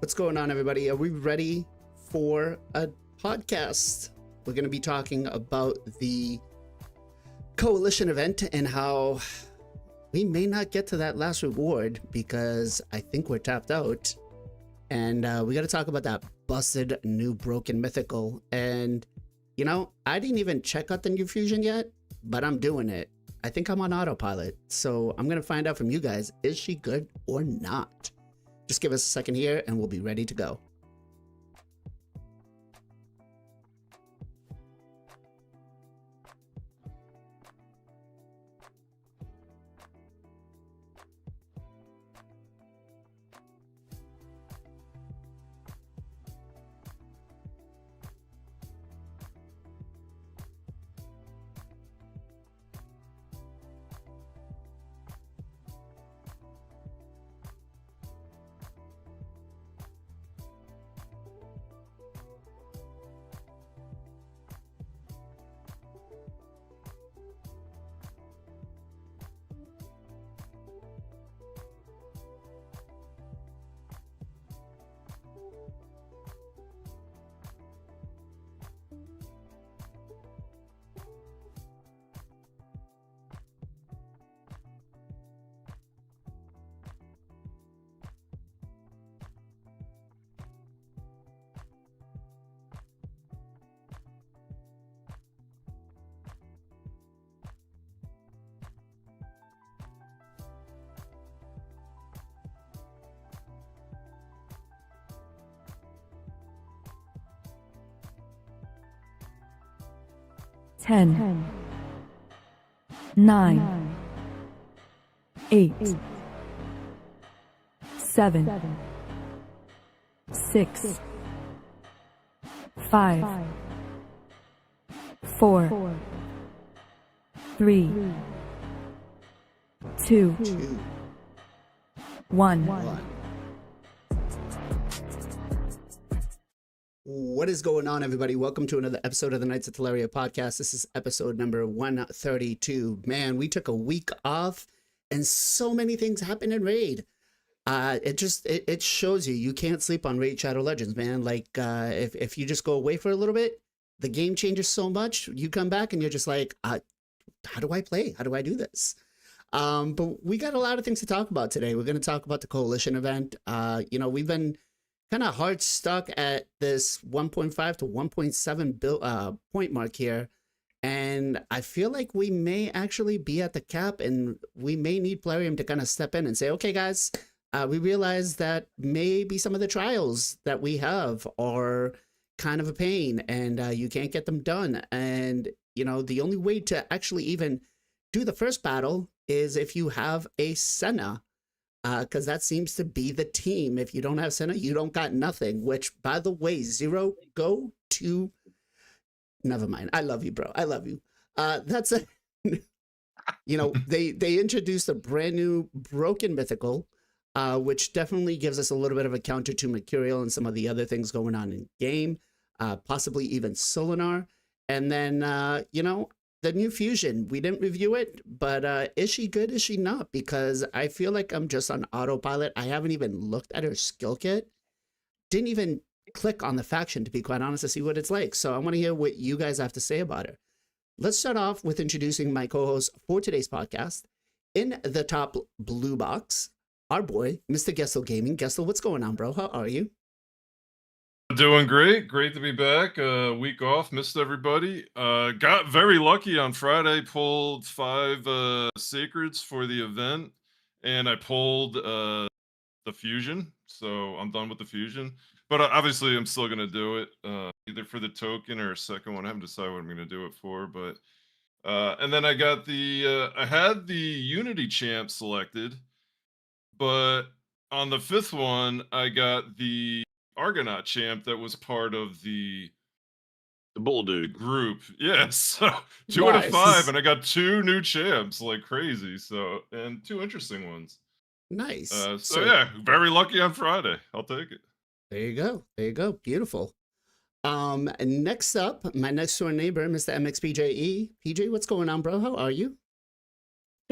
What's going on, everybody? Are we ready for a podcast? We're going to be talking about the coalition event and how we may not get to that last reward because I think we're tapped out. And we got to talk about that busted new broken mythical. And, you know, I didn't even check out the new fusion yet, but I'm doing it. I think I'm on autopilot. So I'm going to find out from you guys, is she good or not? Just give us a second here and we'll be ready to go. Ten, 9, 8, 7, 6, 5, 4, 3, 2, 1. What is going on, everybody? Welcome to another episode of the Knights of Teleria podcast. This is episode number 132. Man, we took a week off and so many things happened in Raid. It shows you can't sleep on Raid Shadow Legends, man. Like, if you just go away for a little bit, the game changes so much. You come back and you're just like, how do I play? How do I do this? But we got a lot of things to talk about today. We're going to talk about the coalition event. We've been kind of hard stuck at this 1.5 to 1.7 point mark here. And I feel like we may actually be at the cap and we may need Plarium to kind of step in and say, okay, guys, we realize that maybe some of the trials that we have are kind of a pain and you can't get them done. And, you know, the only way to actually even do the first battle is if you have a Senna. Because that seems to be the team. If you don't have Senna, you don't got nothing. Which, by the way, Zero, go to... Never mind. I love you, bro. I love you. That's a... You know, they introduced a brand new broken mythical, which definitely gives us a little bit of a counter to Mercurial and some of the other things going on in game, possibly even Solinar. And then, the new fusion, we didn't review it, but is she good? Is she not? Because I feel like I'm just on autopilot. I haven't even looked at her skill kit. Didn't even click on the faction, to be quite honest, to see what it's like. So I want to hear what you guys have to say about her. Let's start off with introducing my co-host for today's podcast. In the top blue box, our boy, Mr. Gestel Gaming. Gestel, what's going on, bro? How are you? Doing great. Great to be back. Week off. Missed everybody. Got very lucky on Friday. Pulled 5 sacreds for the event. And I pulled the fusion. So I'm done with the fusion. But obviously I'm still going to do it. Either for the token or a second one. I haven't decided what I'm going to do it for. But and then I got I had the Unity champ selected. But on the 5th one, I got the Argonaut champ that was part of the bull dude group. Yes. So 2 out of 5, and I got 2 new champs like crazy. So, and 2 interesting ones. Nice. So yeah, very lucky on Friday. I'll take it. There you go. There you go. Beautiful. Next up, my next door neighbor, Mr. MXPJE. PJ, what's going on, bro? How are you?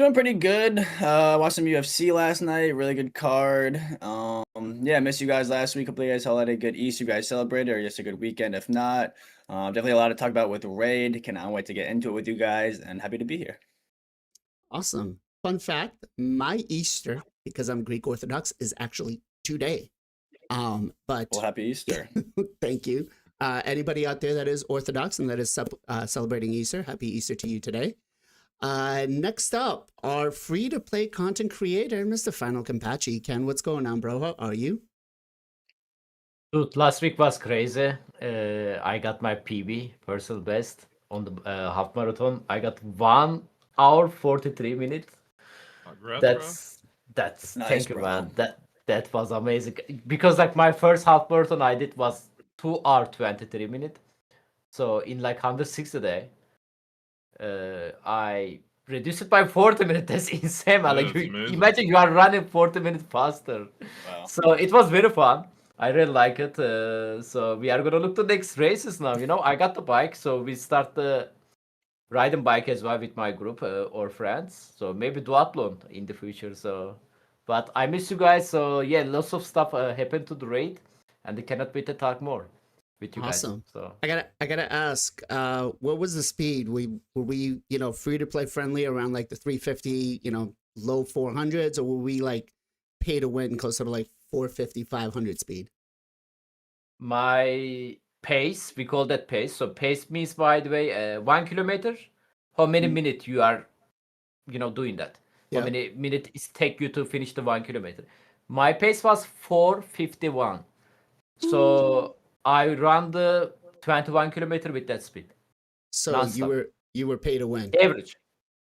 Doing pretty good. Watched some UFC last night. Really good card. Yeah, missed you guys last week. Hopefully you guys all had a good Easter. You guys celebrated, or just a good weekend. If not, definitely a lot to talk about with Raid. Cannot wait to get into it with you guys, and happy to be here. Awesome. Fun fact, my Easter, because I'm Greek Orthodox, is actually today. But Well, happy Easter. thank you. Anybody out there that is Orthodox and that is celebrating Easter, happy Easter to you today. Next up, our free-to-play content creator, Mr. Final Campachi. Ken, what's going on, bro? How are you? Dude, last week was crazy. I got my PB, personal best, on the half marathon. I got 1 hour 43 minutes. Congrats, That's Nice, thank you, bro. man. That was amazing. Because like my first half marathon I did was 2 hour 23 minutes. So in like 160 day, I reduced it by 40 minutes. That's insane, man. Yeah, Like it's amazing. imagine you are running 40 minutes faster. Wow. So it was very fun. I really like it. So we are gonna look to next races now. You know, I got the bike, so we start the riding bike as well with my group or friends. So maybe duathlon in the future. So, but I miss you guys. So yeah, lots of stuff happened to the raid, and I cannot wait to talk more with you Awesome. guys. So I gotta ask, what was the speed? Were we, free to play friendly around like the 350, low 400s, or were we like pay to win closer to like 450, 500 speed? my pace, we call that pace. So pace means, by the way, 1 kilometer. How many minutes you are, doing that? How Yeah. many minutes it take you to finish the 1 kilometer? My pace was 4:51. So I ran the 21 kilometer with that speed. So Non-stop. you were pay to win. Average.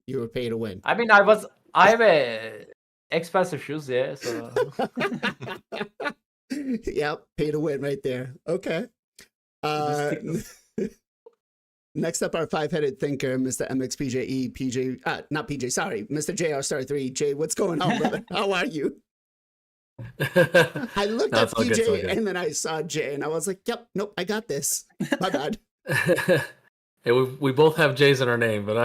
You were pay to win. I mean, I have a expensive shoes, yeah. So Yep, pay to win right there. Okay. Uh, next up, our five-headed thinker, Mr. MXPJE, not PJ, sorry, Mr. JR Star 3. Jay, what's going on, brother? How are you? I looked No, at it's all good, it's all PJ good. and then I saw Jay and I was like, yep, nope, I got this. My bad. Hey, we both have J's in our name, but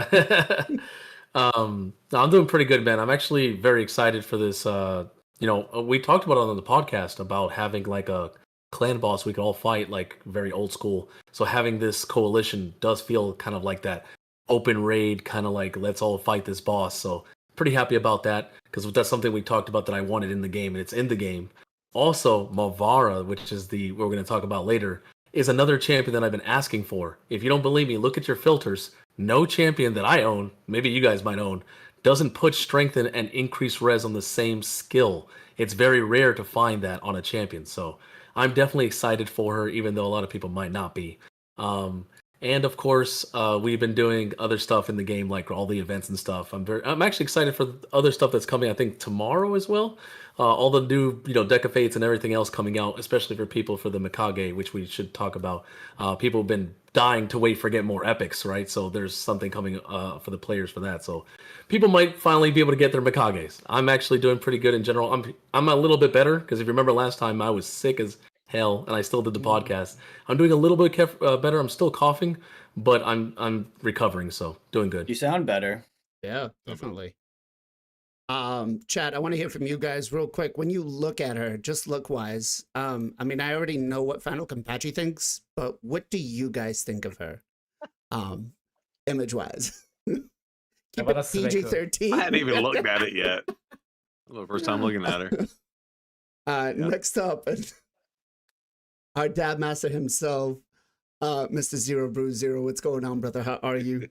no, I'm doing pretty good, man. I'm actually very excited for this. We talked about it on the podcast about having like a clan boss we could all fight, like very old school. So having this coalition does feel kind of like that open raid, kind of like let's all fight this boss. So pretty happy about that because that's something we talked about that I wanted in the game, and it's in the game. Also, Malvara, which is we're going to talk about later, is another champion that I've been asking for. If you don't believe me, look at your filters. No champion that I own, maybe you guys might own, doesn't put strength in and increase res on the same skill. It's very rare to find that on a champion. So I'm definitely excited for her, even though a lot of people might not be. And of course, we've been doing other stuff in the game, like all the events and stuff. I'm actually excited for other stuff that's coming, I think, tomorrow as well. All the new, Deck of Fates and everything else coming out, especially for people for the Mikage, which we should talk about. People have been dying to wait for get more epics, right? So there's something coming for the players for that. So people might finally be able to get their Mikages. I'm actually doing pretty good in general. I'm a little bit better because if you remember last time, I was sick as hell and I still did the podcast. I'm doing a little bit better. I'm still coughing, but I'm recovering, so doing good. You sound better. Yeah, definitely. Chad, I want to hear from you guys real quick. When you look at her, just look wise, I mean, I already know what Final Campachi thinks, but what do you guys think of her? Image wise. Keep about it a snake, PG-13. I hadn't even looked at it yet. The first time looking at her. Next up, our dab master himself, Mr. Zero Brew Zero. What's going on, brother? How are you?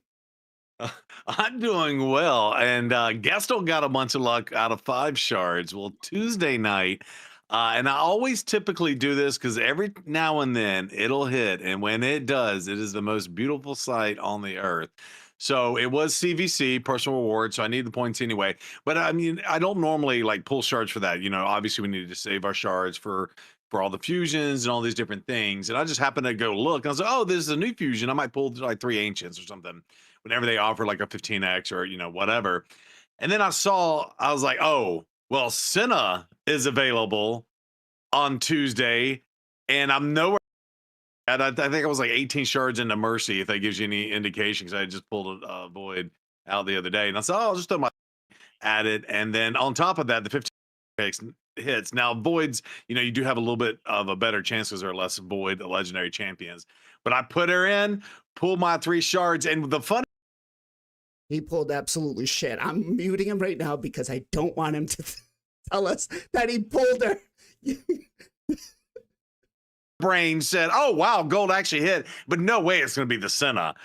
I'm doing well, and Gesto got a bunch of luck out of 5 shards. Well, Tuesday night, and I always typically do this because every now and then it'll hit, and when it does, it is the most beautiful sight on the earth. So it was CVC, personal reward, so I need the points anyway. But I mean, I don't normally like pull shards for that. Obviously we needed to save our shards for all the fusions and all these different things. And I just happened to go look. And I was like, oh, this is a new fusion. I might pull like 3 ancients or something whenever they offer like a 15x or, whatever. And then I was like, oh, well, Senna is available on Tuesday. And I'm nowhere. And I think I was like 18 shards into Mercy, if that gives you any indication, because I just pulled a Void out the other day. And I said, oh, I'll just throw my. at it. And then on top of that, the 15 picks hits. Now, voids, you do have a little bit of a better chance because there are less void legendary champions. But I put her in, pull my 3 shards, and the fun. He pulled absolutely shit. I'm muting him right now because I don't want him to tell us that he pulled her. Brain said, "Oh wow, gold actually hit," but no way it's going to be the Senna.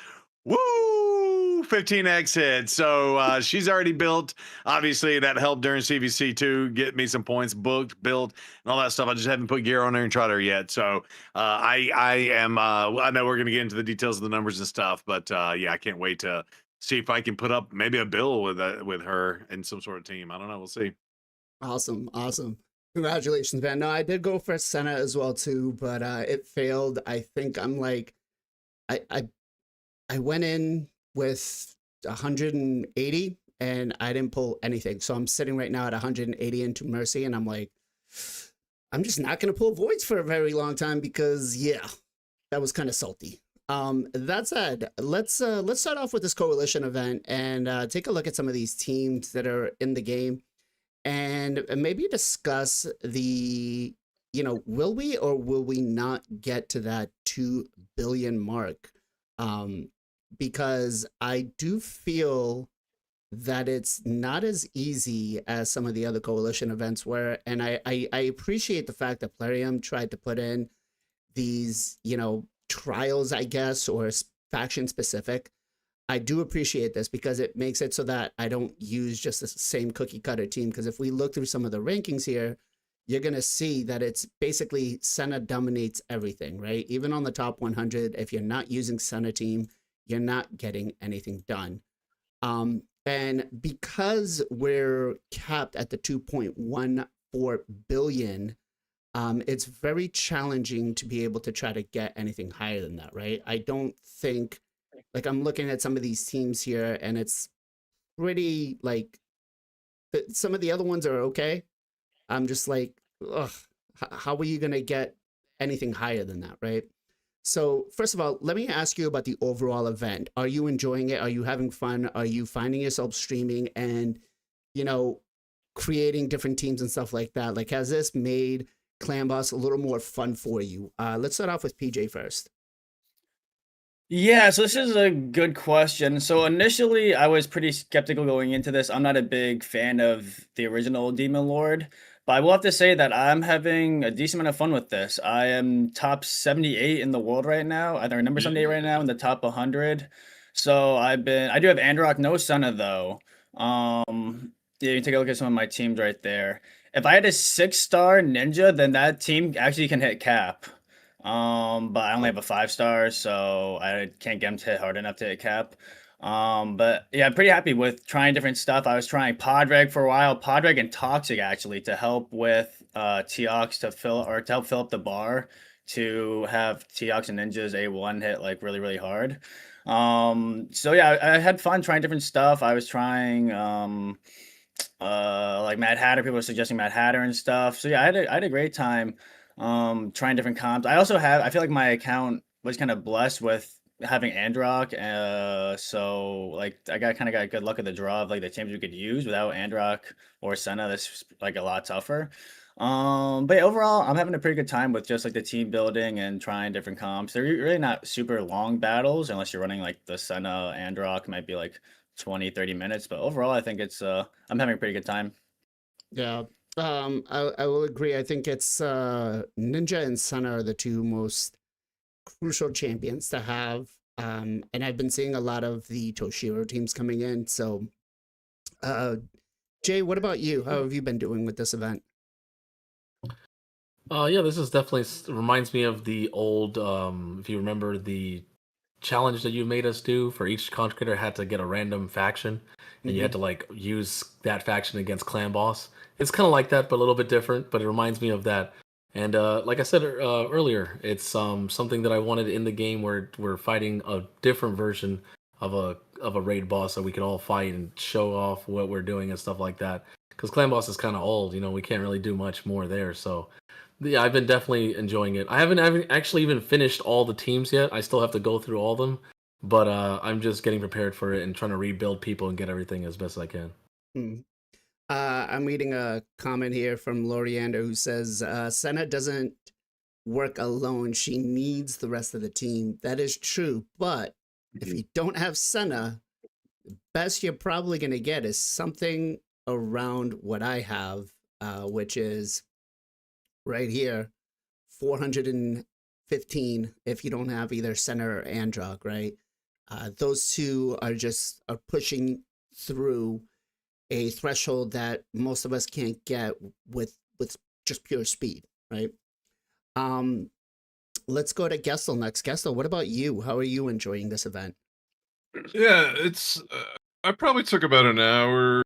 Woo! 15x hit. So she's already built. Obviously, that helped during CVC too. Get me some points, booked, built, and all that stuff. I just haven't put gear on her and tried her yet. So I am. I know we're going to get into the details of the numbers and stuff, but yeah, I can't wait to see if I can put up maybe a bill with her in some sort of team. I don't know. We'll see. Awesome. Congratulations, man. No, I did go for Senna as well too, but it failed. I think I'm like, I went in with 180 and I didn't pull anything. So I'm sitting right now at 180 into Mercy, and I'm like, I'm just not gonna pull voids for a very long time because yeah, that was kind of salty. That said, let's start off with this coalition event and take a look at some of these teams that are in the game. And maybe discuss the, will we or will we not get to that 2 billion mark? Because I do feel that it's not as easy as some of the other coalition events were. And I appreciate the fact that Plarium tried to put in these, trials, I guess, or faction specific. I do appreciate this because it makes it so that I don't use just the same cookie cutter team. Because if we look through some of the rankings here, you're going to see that it's basically Senna dominates everything, right? Even on the top 100, if you're not using Senna team, you're not getting anything done. And because we're capped at the 2.14 billion, it's very challenging to be able to try to get anything higher than that, right? I don't think, like, I'm looking at some of these teams here and it's pretty like, some of the other ones are okay. I'm just like, ugh, how are you going to get anything higher than that, right? So first of all, let me ask you about the overall event. Are you enjoying it? Are you having fun? Are you finding yourself streaming and, creating different teams and stuff like that? Like, has this made Clan Boss a little more fun for you? Let's start off with PJ first. Yeah, so this is a good question. So initially, I was pretty skeptical going into this. I'm not a big fan of the original Demon Lord, but I will have to say that I'm having a decent amount of fun with this. I am top 78 in the world right now. I remember 78 right now in the top 100. So I do have Androck, no Senna though. Yeah, you can take a look at some of my teams right there. If I had a 6-star ninja, then that team actually can hit cap. But I only have a 5-star, so I can't get him to hit hard enough to hit cap. But yeah, I'm pretty happy with trying different stuff. I was trying Podreg for a while, Podreg and Toxic actually, to help with Teox to help fill up the bar to have Teox and Ninjas A1 hit like really, really hard. So yeah, I had fun trying different stuff. I was trying like Mad Hatter. People were suggesting Mad Hatter and stuff. So yeah, I had a great time trying different comps. I feel like my account was kind of blessed with having Androck. So like I kind of got good luck at the draw of like the teams we could use. Without Androck or Senna, that's like a lot tougher. But yeah, overall, I'm having a pretty good time with just like the team building and trying different comps. They're really not super long battles unless you're running like the Senna Androck, might be like 20-30 minutes. But overall, I think it's I'm having a pretty good time. Yeah. I will agree. I think it's Ninja and Senna are the two most crucial champions to have. And I've been seeing a lot of the Toshiro teams coming in. So, Jay, what about you? How have you been doing with this event? Yeah, this is definitely reminds me of the old, if you remember the challenge that you made us do for each content creator had to get a random faction and you had to like use that faction against Clan Boss. It's kind of like that, but a little bit different, but it reminds me of that. And like I said earlier, it's something that I wanted in the game where we're fighting a different version of a raid boss that we can all fight and show off what we're doing and stuff like that. Because Clan Boss is kind of old, we can't really do much more there. So yeah, I've been definitely enjoying it. I haven't actually even finished all the teams yet. I still have to go through all of them, but I'm just getting prepared for it and trying to rebuild people and get everything as best as I can. I'm reading a comment here from Loriander who says Senna doesn't work alone. She needs the rest of the team. That is true. But if you don't have Senna, the best you're probably going to get is something around what I have, which is right here, 415 if you don't have either Senna or Androck, right? Those two are pushing through a threshold that most of us can't get with just pure speed, right? Let's go to Gestel next. Gestel, what about you? How are you enjoying this event? Yeah, it's. I probably took about an hour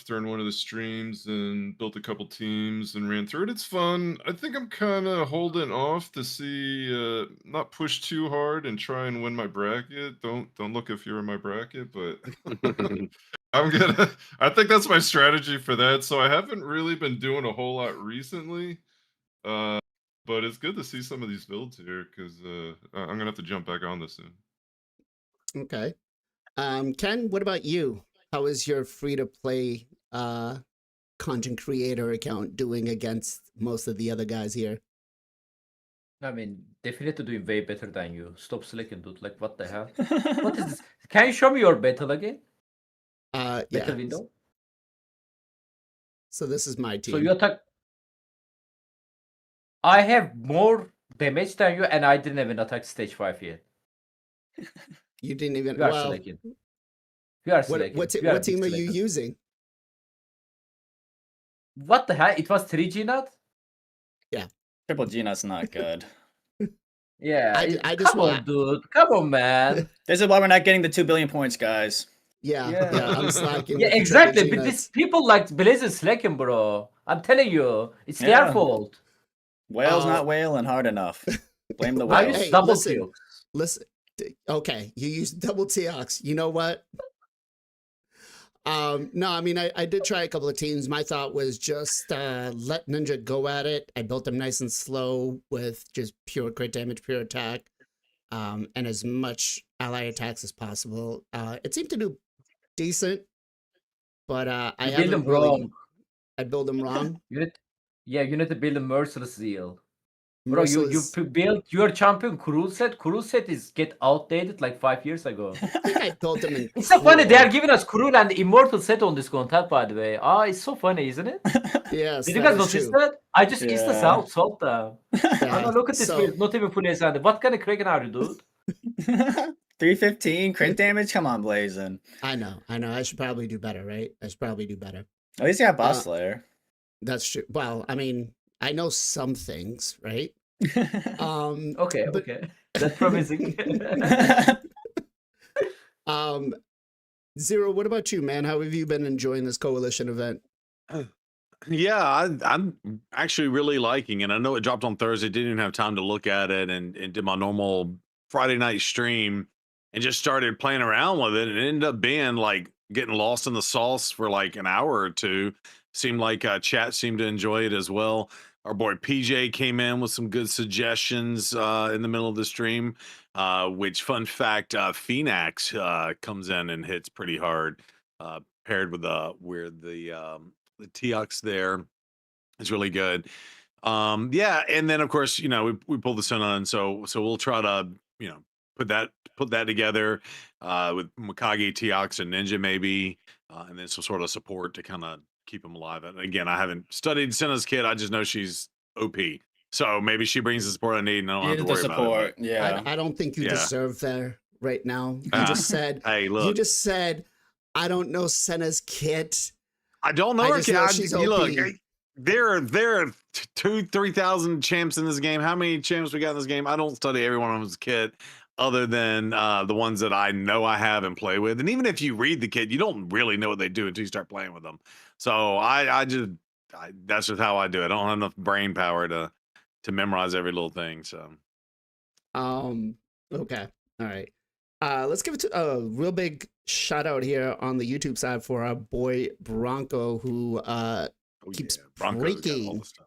during one of the streams and built a couple teams and ran through it. It's fun. I think I'm kind of holding off to see, not push too hard and try and win my bracket. Don't look if you're in my bracket, but I'm gonna. I think that's my strategy for that. So I haven't really been doing a whole lot recently. But it's good to see some of these builds here because I'm gonna have to jump back on this soon. Okay. Ken, what about you? How is your free to play content creator account doing against most of the other guys here? I mean, definitely doing way better than you. Stop slacking, dude. Like, what the hell? What is this? Can you show me your battle again? Yeah. Battle window? So this is my So team. you attack. I have more damage than you, and I didn't even attack stage 5 yet. You didn't even. You are Well, slacking. You are slacking. what You are a what big team are you slacker. using? What the hell? It was 3G not? Triple G nut's not good. Yeah. I just Come on, want. dude. Come on, man. This is why we're not getting the 2 billion points, guys. Yeah. I'm slacking. Yeah, with the exactly. triple G But nuts. these people like Blazing slacking, bro. I'm telling you, it's their Yeah. fault. Whale's not whaling hard enough. Blame the I whale. use Hey, double listen. kill. Listen. Okay, you use double TX. You know what? No, I mean, I did try a couple of teams. My thought was just let Ninja go at it. I built him nice and slow with just pure crit damage, pure attack, and as much ally attacks as possible. It seemed to do decent, but I You build them haven't really. wrong. I build him wrong. You need to build a merciless zeal. Bro, you Merciless. built your champion cruel set. Cruel set is get outdated like 5 years ago. I think I built him in. It's so funny they Cruel. are giving us cruel and immortal set on this content, by the way. Ah, it's so funny, isn't it? Yes, Did you that guys is notice true. that? I just insta Yeah. solved them. Yeah, Oh, look at this so- build, not even fully ascended. What kind of Kraken are you, dude? 315 crit damage? Come on, Blazing. I know. I should probably do better, right? I should probably do better. At least you got Boss Slayer. That's true. Well, I mean, I know some things, right? Okay, but- okay. That's promising. Zero, what about you, man? How have you been enjoying this coalition event? Yeah, I'm actually really liking it. I know it dropped on Thursday. Didn't even have time to look at it and did my normal Friday night stream and just started playing around with it. And it ended up being like getting lost in the sauce for like an hour or two. Seemed like chat seemed to enjoy it as well. Our boy PJ came in with some good suggestions in the middle of the stream, which fun fact, Phoenix comes in and hits pretty hard, paired with the Teox there. It's really good. Yeah, and then of course, we pulled the sun on, so we'll try to, put that together with Mikage, Teox, and Ninja maybe, and then some sort of support to kind of keep them alive. And again, I haven't studied Senna's kid. I just know she's OP. So maybe she brings the support I need and I don't have to The worry about support, it. yeah. I don't think you Yeah. deserve there right now. You Ah, just said, Hey, look. you just said, I don't know Senna's kit. I don't know I her just kid. know she's Look, OP. there are 2,000-3,000 champs in this game. How many champs we got in this game? I don't study every one of them's kit other than the ones that I know I have and play with. And even if you read the kit, you don't really know what they do until you start playing with them. So that's just how I do it. I don't have enough brain power to memorize every little thing. So Okay. All right. Let's give it to a real big shout out here on the YouTube side for our boy Bronco, who keeps Bronco's got all breaking the stuff.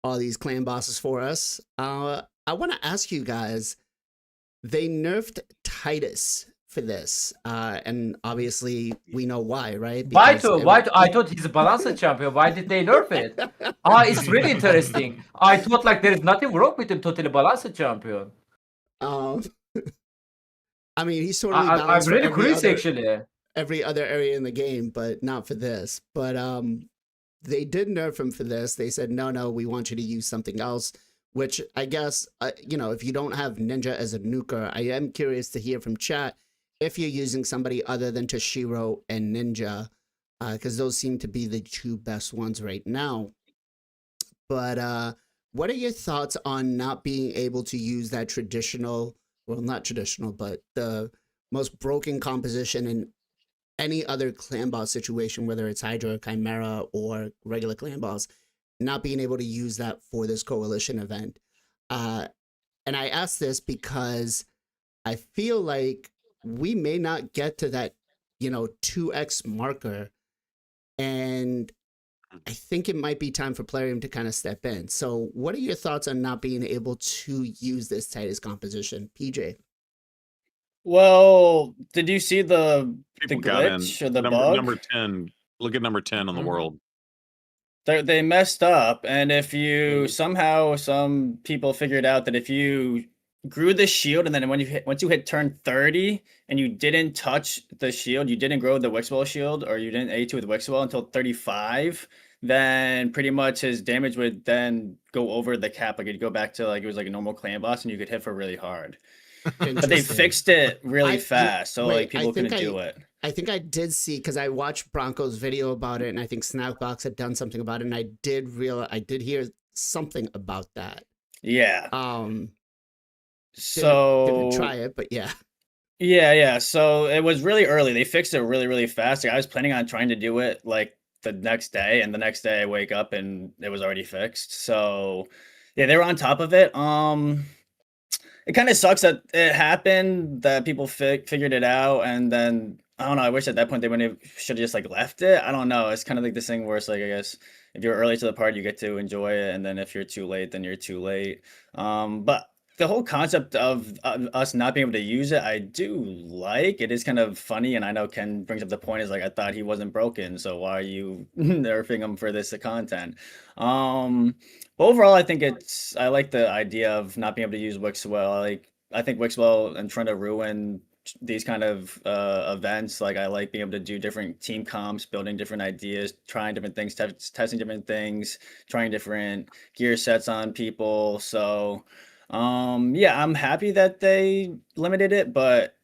all these clan bosses for us. I want to ask you guys, they nerfed Titus for this, and obviously we know why, right? Why Because to? it Why was. to? I thought he's a balancer champion. Why did they nerf it? It's really interesting. I thought like there is nothing wrong with him totally balancer champion. Um, I mean, he's totally I'm balanced for really curious actually. every other area in the game, but not for this. But they did nerf him for this. They said, no, we want you to use something else. Which I guess, if you don't have Ninja as a nuker, I am curious to hear from chat if you're using somebody other than Toshiro and Ninja, because those seem to be the two best ones right now. But what are your thoughts on not being able to use that traditional, well, not traditional, but the most broken composition in any other clan boss situation, whether it's Hydra, Chimera, or regular clan boss, not being able to use that for this coalition event? And I ask this because I feel like we may not get to that, 2x marker. And I think it might be time for Plarium to kind of step in. So, what are your thoughts on not being able to use this Titus composition, PJ? Well, did you see the People got in. glitch or the Number bug? number 10. Look at number 10 on the world. They messed up, and if you somehow some people figured out that if you grew the shield and then once you hit turn 30 and you didn't touch the shield, you didn't grow the Wixwell shield, or you didn't A2 with Wixwell until 35, then pretty much his damage would then go over the cap. Like it'd go back to like it was like a normal clan boss and you could hit for really hard. But they fixed it really fast, so like people couldn't do it. I think I did see, because I watched Bronco's video about it, and I think Snackbox had done something about it, and I did hear something about that. Yeah. Didn't try it, but yeah. Yeah. So it was really early. They fixed it really, really fast. Like, I was planning on trying to do it like the next day, and the next day I wake up and it was already fixed. So yeah, they were on top of it. It kind of sucks that it happened, that people figured it out, and then I don't know. I wish at that point they wouldn't should have just like left it. I don't know. It's kind of like this thing where it's like, I guess if you're early to the party, you get to enjoy it, and then if you're too late, then you're too late. But the whole concept of us not being able to use it, I do like. It is kind of funny, and I know Ken brings up the point is like, I thought he wasn't broken, so why are you nerfing him for this content? But overall, I think I like the idea of not being able to use Wixwell. I think Wixwell and trying to ruin these kind of events. Like I like being able to do different team comps, building different ideas, trying different things, testing different things, trying different gear sets on people. So yeah, I'm happy that they limited it, but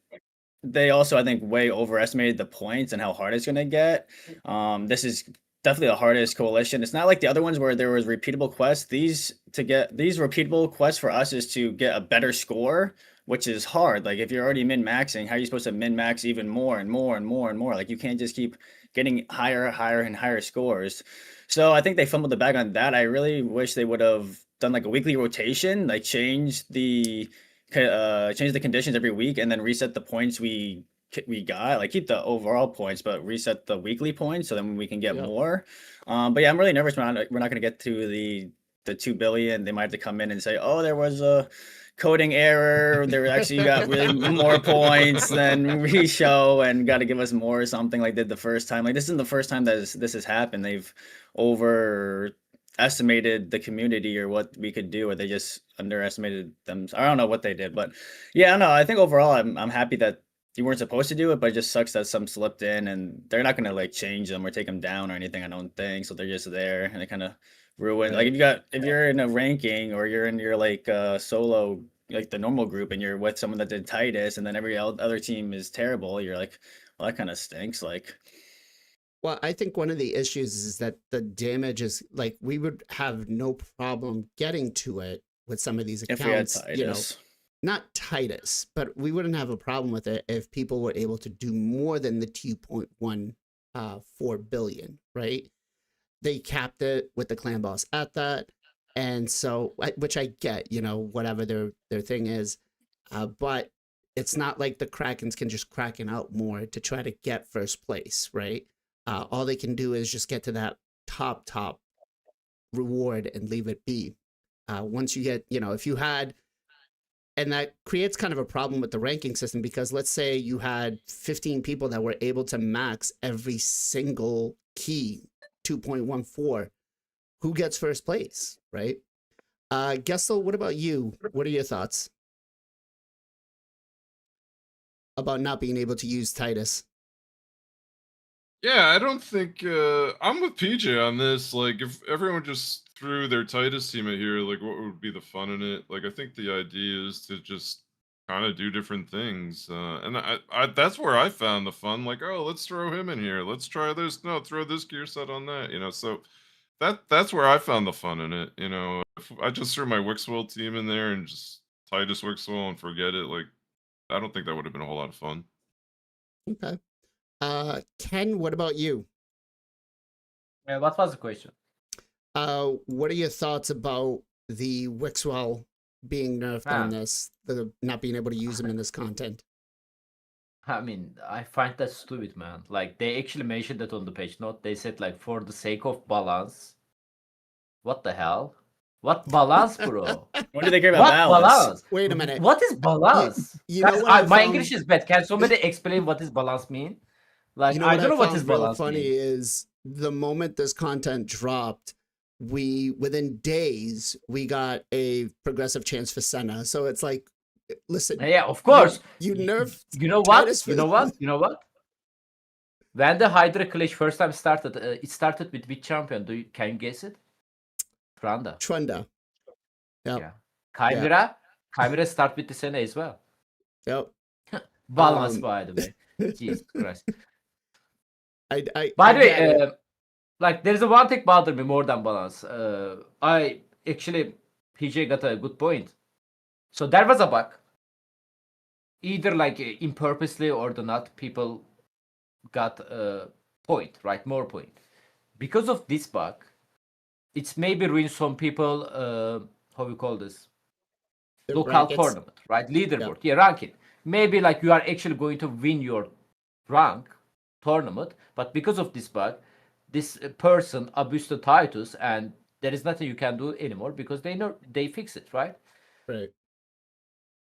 they also, I think, way overestimated the points and how hard it's gonna get. This is definitely the hardest coalition. It's not like the other ones where there was repeatable quests. These repeatable quests for us is to get a better score, which is hard. Like if you're already min-maxing, how are you supposed to min-max even more and more and more and more? Like you can't just keep getting higher and higher scores. So I think they fumbled the bag on that. I really wish they would have done like a weekly rotation, like change the conditions every week and then reset the points we got, like keep the overall points but reset the weekly points so then we can get more. But yeah, I'm really nervous we're not going to get to the 2 billion. They might have to come in and say, oh, there was a coding error, there actually got really more points than we show and got to give us more or something like they did the first time. Like this isn't the first time that this has happened. They've overestimated the community or what we could do, or they just underestimated them. I don't know what they did, but yeah, no, I think overall I'm happy that you weren't supposed to do it, but it just sucks that some slipped in, and they're not gonna like change them or take them down or anything, I don't think. So they're just there, and it kind of ruin. Like if you're in a ranking or you're in your like solo, like the normal group, and you're with someone that did Titus, and then every other team is terrible, you're like, well, that kind of stinks. Like, well, I think one of the issues is that the damage is like we would have no problem getting to it with some of these accounts, if we had Titus. Not Titus, but we wouldn't have a problem with it if people were able to do more than the 2.14 billion, right? They capped it with the clan boss at that. And so, which I get, whatever their thing is. But it's not like the Krakens can just Kraken out more to try to get first place, right? All they can do is just get to that top reward and leave it be. Once you get, if you had And that creates kind of a problem with the ranking system, because let's say you had 15 people that were able to max every single key 2.14. Who gets first place, right? Gessel, what about you? What are your thoughts about not being able to use Titus? Yeah, I don't think I'm with PJ on this. Like, if everyone just threw their Titus team at here, like, what would be the fun in it? Like, I think the idea is to just kind of do different things, and that's where I found the fun. Like, oh, let's throw him in here. Let's try this. No, throw this gear set on that. You know, so that's where I found the fun in it. You know, if I just threw my Wixwell team in there and just Titus Wixwell and forget it, like, I don't think that would have been a whole lot of fun. Okay. Ken, what about you? What was the question? What are your thoughts about the Wixwell being nerfed on this, the not being able to use them in this content? I mean, I find that stupid, man. Like, they actually mentioned that on the page note. They said, like, for the sake of balance. What the hell? What balance, bro? What do they care about What balance? balance? Wait a minute. What is balance? You know Guys, what I my found- English is bad. Can somebody explain what is balance mean? Like, You know I what don't know what found is real balance funny mean. is the moment this content dropped, within days we got a progressive chance for Senna. So it's like, listen, Yeah, of course. you nerfed. You know what? Titus You know what? You know what? When the Hydra Clash first time started, it started with which champion? Can you guess it? Tranda. Trunda. Yep. Yeah. Chimera. Chimera start with the Senna as well. Yep. Balance, by the way. Jesus Christ. I By the way, get it. like, there's a one thing bother me more than balance. I actually, PJ got a good point. So there was a bug. Either like impurposely or the not, people got a point, right? More point. Because of this bug, it's maybe ruined some people, how we call this? The Local brackets. tournament, right? Leaderboard. Yeah, ranking. Maybe like you are actually going to win your rank tournament, but because of this bug, this person abused the Titus, and there is nothing you can do anymore because they know they fix it, right? Right.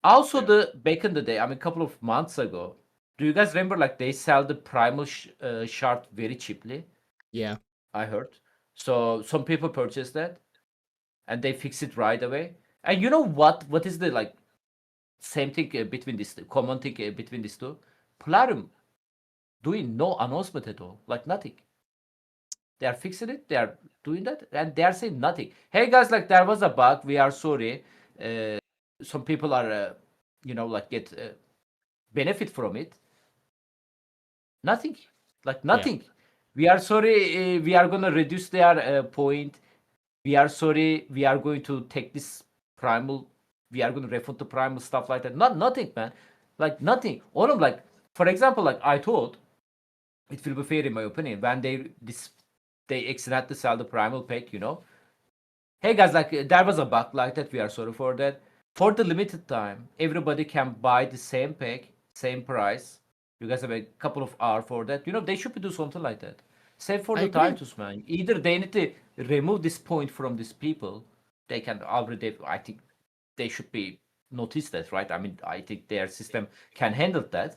Also, Yeah. the back in the day, I mean, a couple of months ago, do you guys remember like they sell the primal shard very cheaply? Yeah. I heard. So some people purchased that, and they fix it right away. And you know what? What is the like same thing between this common thing between these two? Polarium doing no announcement at all, like nothing. They are fixing it. They are doing that, and they are saying nothing. Hey guys, like there was a bug. We are sorry. Some people are, like get benefit from it. Nothing, like nothing. We are sorry. We are gonna reduce their point. We are sorry. We are going to take this primal. We are going to refund the primal stuff like that. Nothing, man. Like nothing. All of like, for example, like I thought, it will be fair in my opinion when they accidentally sell the primal pack. Hey guys, like there was a bug like that. We are sorry for that. For the limited time, everybody can buy the same pack, same price. You guys have a couple of hours for that. They should be do something like that. Same for I the agree. Titus, man. Either they need to remove this point from these people. They can already. I think they should be notice that, right? I mean, I think their system can handle that.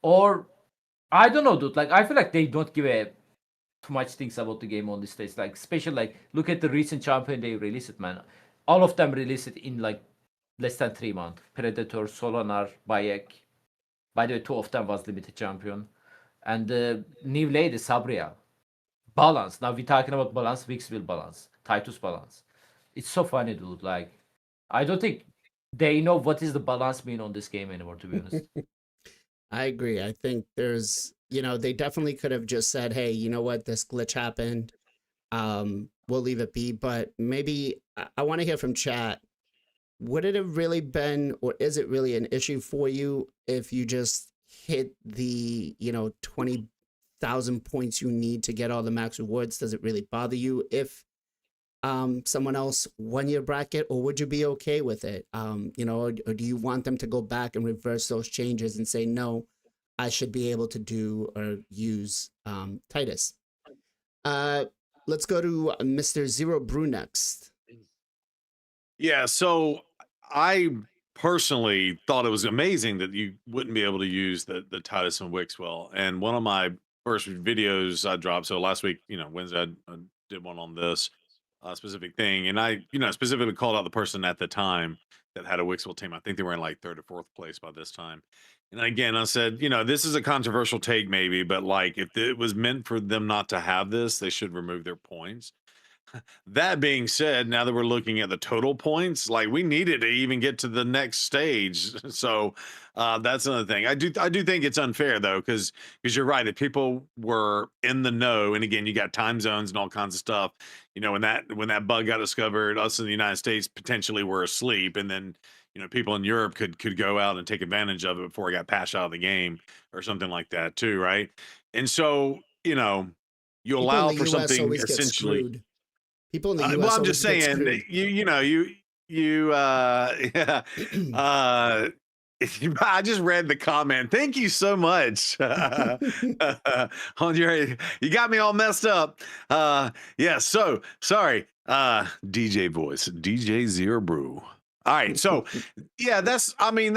Or I don't know, dude. Like I feel like they don't give a too much things about the game on this stage. Like special, like look at the recent champion they released it, man. All of them released it in like less than 3 months. Predator, Solanar, Bayek. By the way, two of them was limited champion. And the new lady, Sabria. Balance. Now we're talking about balance, Vixville balance, Titus balance. It's so funny, dude. Like, I don't think they know what is the balance mean on this game anymore, to be honest. I agree. I think there's, they definitely could have just said, hey, you know what, this glitch happened. We'll leave it be. But maybe I want to hear from chat. Would it have really been, or is it really an issue for you if you just hit the, 20,000 points you need to get all the max rewards? Does it really bother you if someone else won your bracket, or would you be okay with it? Or do you want them to go back and reverse those changes and say, no, I should be able to do or use Titus? Let's go to Mr. Zero Brew next. Yeah, so I personally thought it was amazing that you wouldn't be able to use the Titus and Wixwell. And one of my first videos I dropped, so last week, Wednesday, I did one on this specific thing, and I, specifically called out the person at the time that had a Wixwell team. I think they were in like third or fourth place by this time. And again, I said, this is a controversial take, maybe, but like if it was meant for them not to have this, they should remove their points. That being said, now that we're looking at the total points, like we needed to even get to the next stage. So that's another thing. I do think it's unfair though, because you're right. If people were in the know, and again, you got time zones and all kinds of stuff. When that bug got discovered, us in the United States potentially were asleep, and then people in Europe could go out and take advantage of it before it got patched out of the game or something like that too, right? And so you People in allow the for U.S. something always get essentially. screwed. People in the U.S. Well, I'm always just get saying, screwed. yeah, I just read the comment. Thank you so much. Andre, you got me all messed up. Yeah, so sorry. DJ voice, DJ Zero Brew. All right, so yeah, that's I did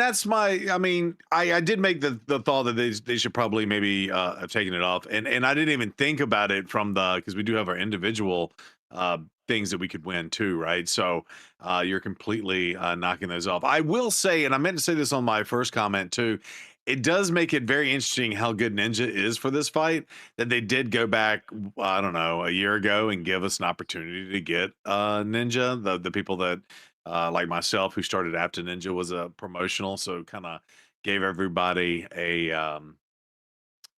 make the thought that they should probably maybe have taken it off, and I didn't even think about it from because we do have our individual things that we could win too, right? So you're completely knocking those off. I will say, and I meant to say this on my first comment too, it does make it very interesting how good Ninja is for this fight, that they did go back, I don't know, a year ago and give us an opportunity to get Ninja. The people that like myself who started after Ninja was a promotional, so kind of gave everybody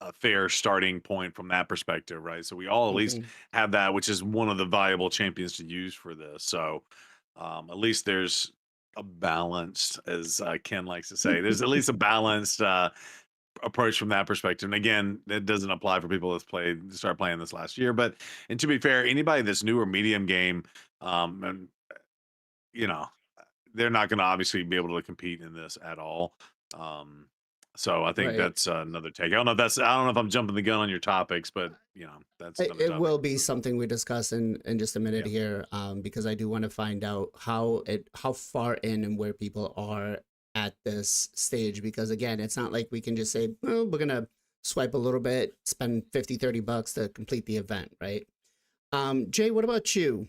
a fair starting point from that perspective, right? So we all at least have that, which is one of the valuable champions to use for this. So at least there's a balanced, as Ken likes to say, there's at least a balanced approach from that perspective. And again, it doesn't apply for people that start playing this last year. And to be fair, anybody that's new or medium game, and they're not going to obviously be able to compete in this at all. So I think Right. that's another take. I don't know if I'm jumping the gun on your topics, but that's another It topic. will be something we discuss in just a minute Yeah. here, because I do want to find out how far in and where people are at this stage, because again, it's not like we can just say, well, we're gonna swipe a little bit, spend $50-$30 to complete the event, right? Jay, what about you?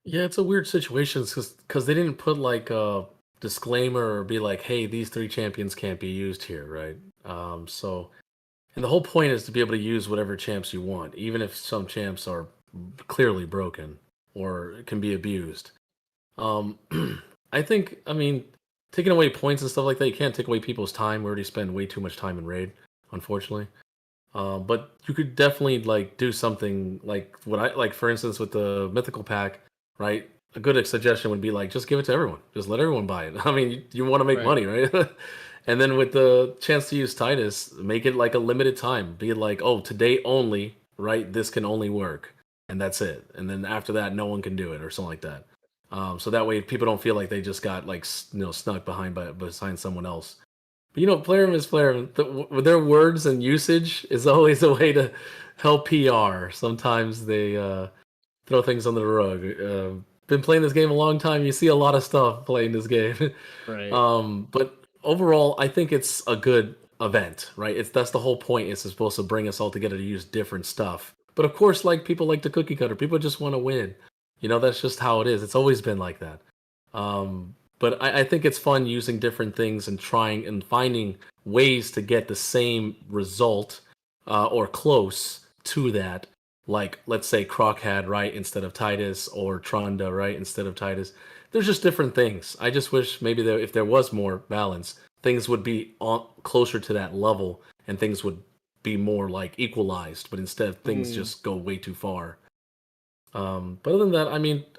Yeah, it's a weird situation because they didn't put like a disclaimer or be like, "Hey, these three champions can't be used here," right? So, and the whole point is to be able to use whatever champs you want, even if some champs are clearly broken or can be abused. I think, taking away points and stuff like that, you can't take away people's time. We already spend way too much time in raid, unfortunately. But you could definitely like do something like what I like, for instance, with the mythical pack, right? A good suggestion would be like just give it to everyone, just let everyone buy it. I mean, you want to make Right. money, right? And then with the chance to use Titus, make it like a limited time. Be like, oh, today only, right? This can only work, and that's it. And then after that, no one can do it or something like that. So that way, people don't feel like they just got like snuck behind someone else. But player is player. With their words and usage is always a way to help PR. Sometimes they throw things under the rug. Been playing this game a long time. You see a lot of stuff playing this game. Right. But overall, I think it's a good event, right? That's the whole point. It's supposed to bring us all together to use different stuff. But of course, like people like the cookie cutter, people just want to win. That's just how it is. It's always been like that. But I think it's fun using different things and trying and finding ways to get the same result or close to that. Like, let's say Croc had right instead of Titus, or Tronda right instead of Titus. There's just different things. I just wish maybe if there was more balance, things would be closer to that level and things would be more like equalized. But instead, things just go way too far. But other than that,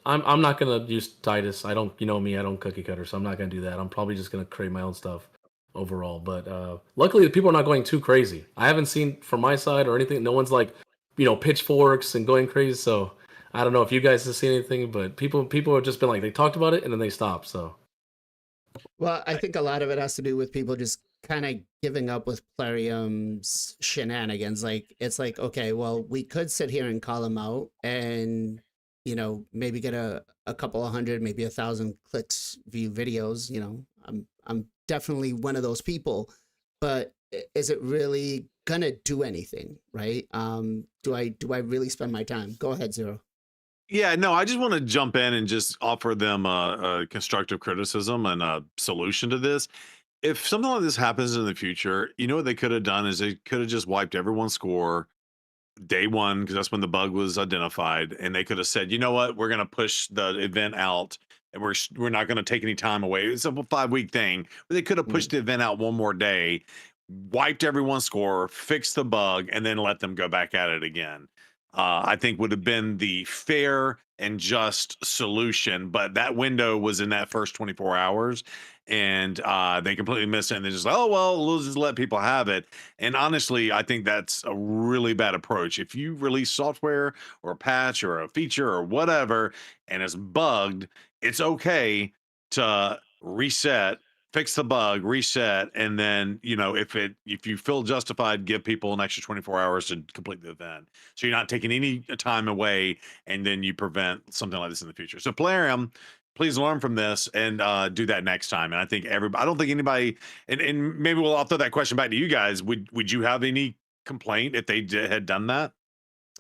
I'm not gonna use Titus. I don't, me, I don't cookie cutter, so I'm not gonna do that. I'm probably just gonna create my own stuff overall. But luckily, the people are not going too crazy. I haven't seen from my side or anything. No one's like, pitchforks and going crazy. So I don't know if you guys have seen anything, but people have just been like they talked about it and then they stopped. So. Well, I think a lot of it has to do with people just kind of giving up with Plarium's shenanigans. Like, it's like, okay, well, we could sit here and call him out and maybe get a couple of hundred, maybe 1,000 clicks, view videos. I'm definitely one of those people, but is it really gonna do anything, right? Do I really spend my time? Go ahead, Zero. Yeah, no, I just want to jump in and just offer them a constructive criticism and a solution to this. If something like this happens in the future, you know what they could have done is they could have just wiped everyone's score day one because that's when the bug was identified, and they could have said, you know what, we're going to push the event out, and we're not going to take any time away. It's a 5-week thing, but they could have pushed the event out one more day, wiped everyone's score, fixed the bug, and then let them go back at it again. I think would have been the fair and just solution, but that window was in that first 24 hours, and they completely missed it. And they're just like, oh well, we'll just let people have it. And honestly, I think that's a really bad approach. If you release software or a patch or a feature or whatever, and it's bugged, it's okay to reset, fix the bug, reset, and then if you feel justified, give people an extra 24 hours to complete the event. So you're not taking any time away, and then you prevent something like this in the future. So Plarium, please learn from this and do that next time. And I think I don't think anybody, and maybe I'll throw that question back to you guys. Would you have any complaint if they had done that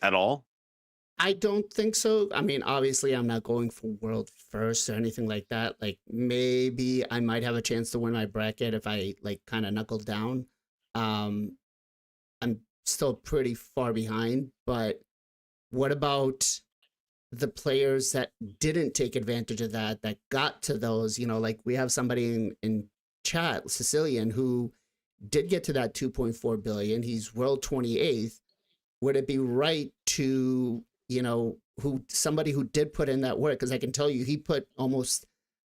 at all? I don't think so. I mean, obviously, I'm not going for world first or anything like that. Like, maybe I might have a chance to win my bracket if I like kind of knuckle down. Um, I'm still pretty far behind, but what about the players that didn't take advantage of that got to those? Like we have somebody in chat, Sicilian, who did get to that 2.4 billion. He's world 28th. Would it be right to somebody who did put in that work, because I can tell you he put almost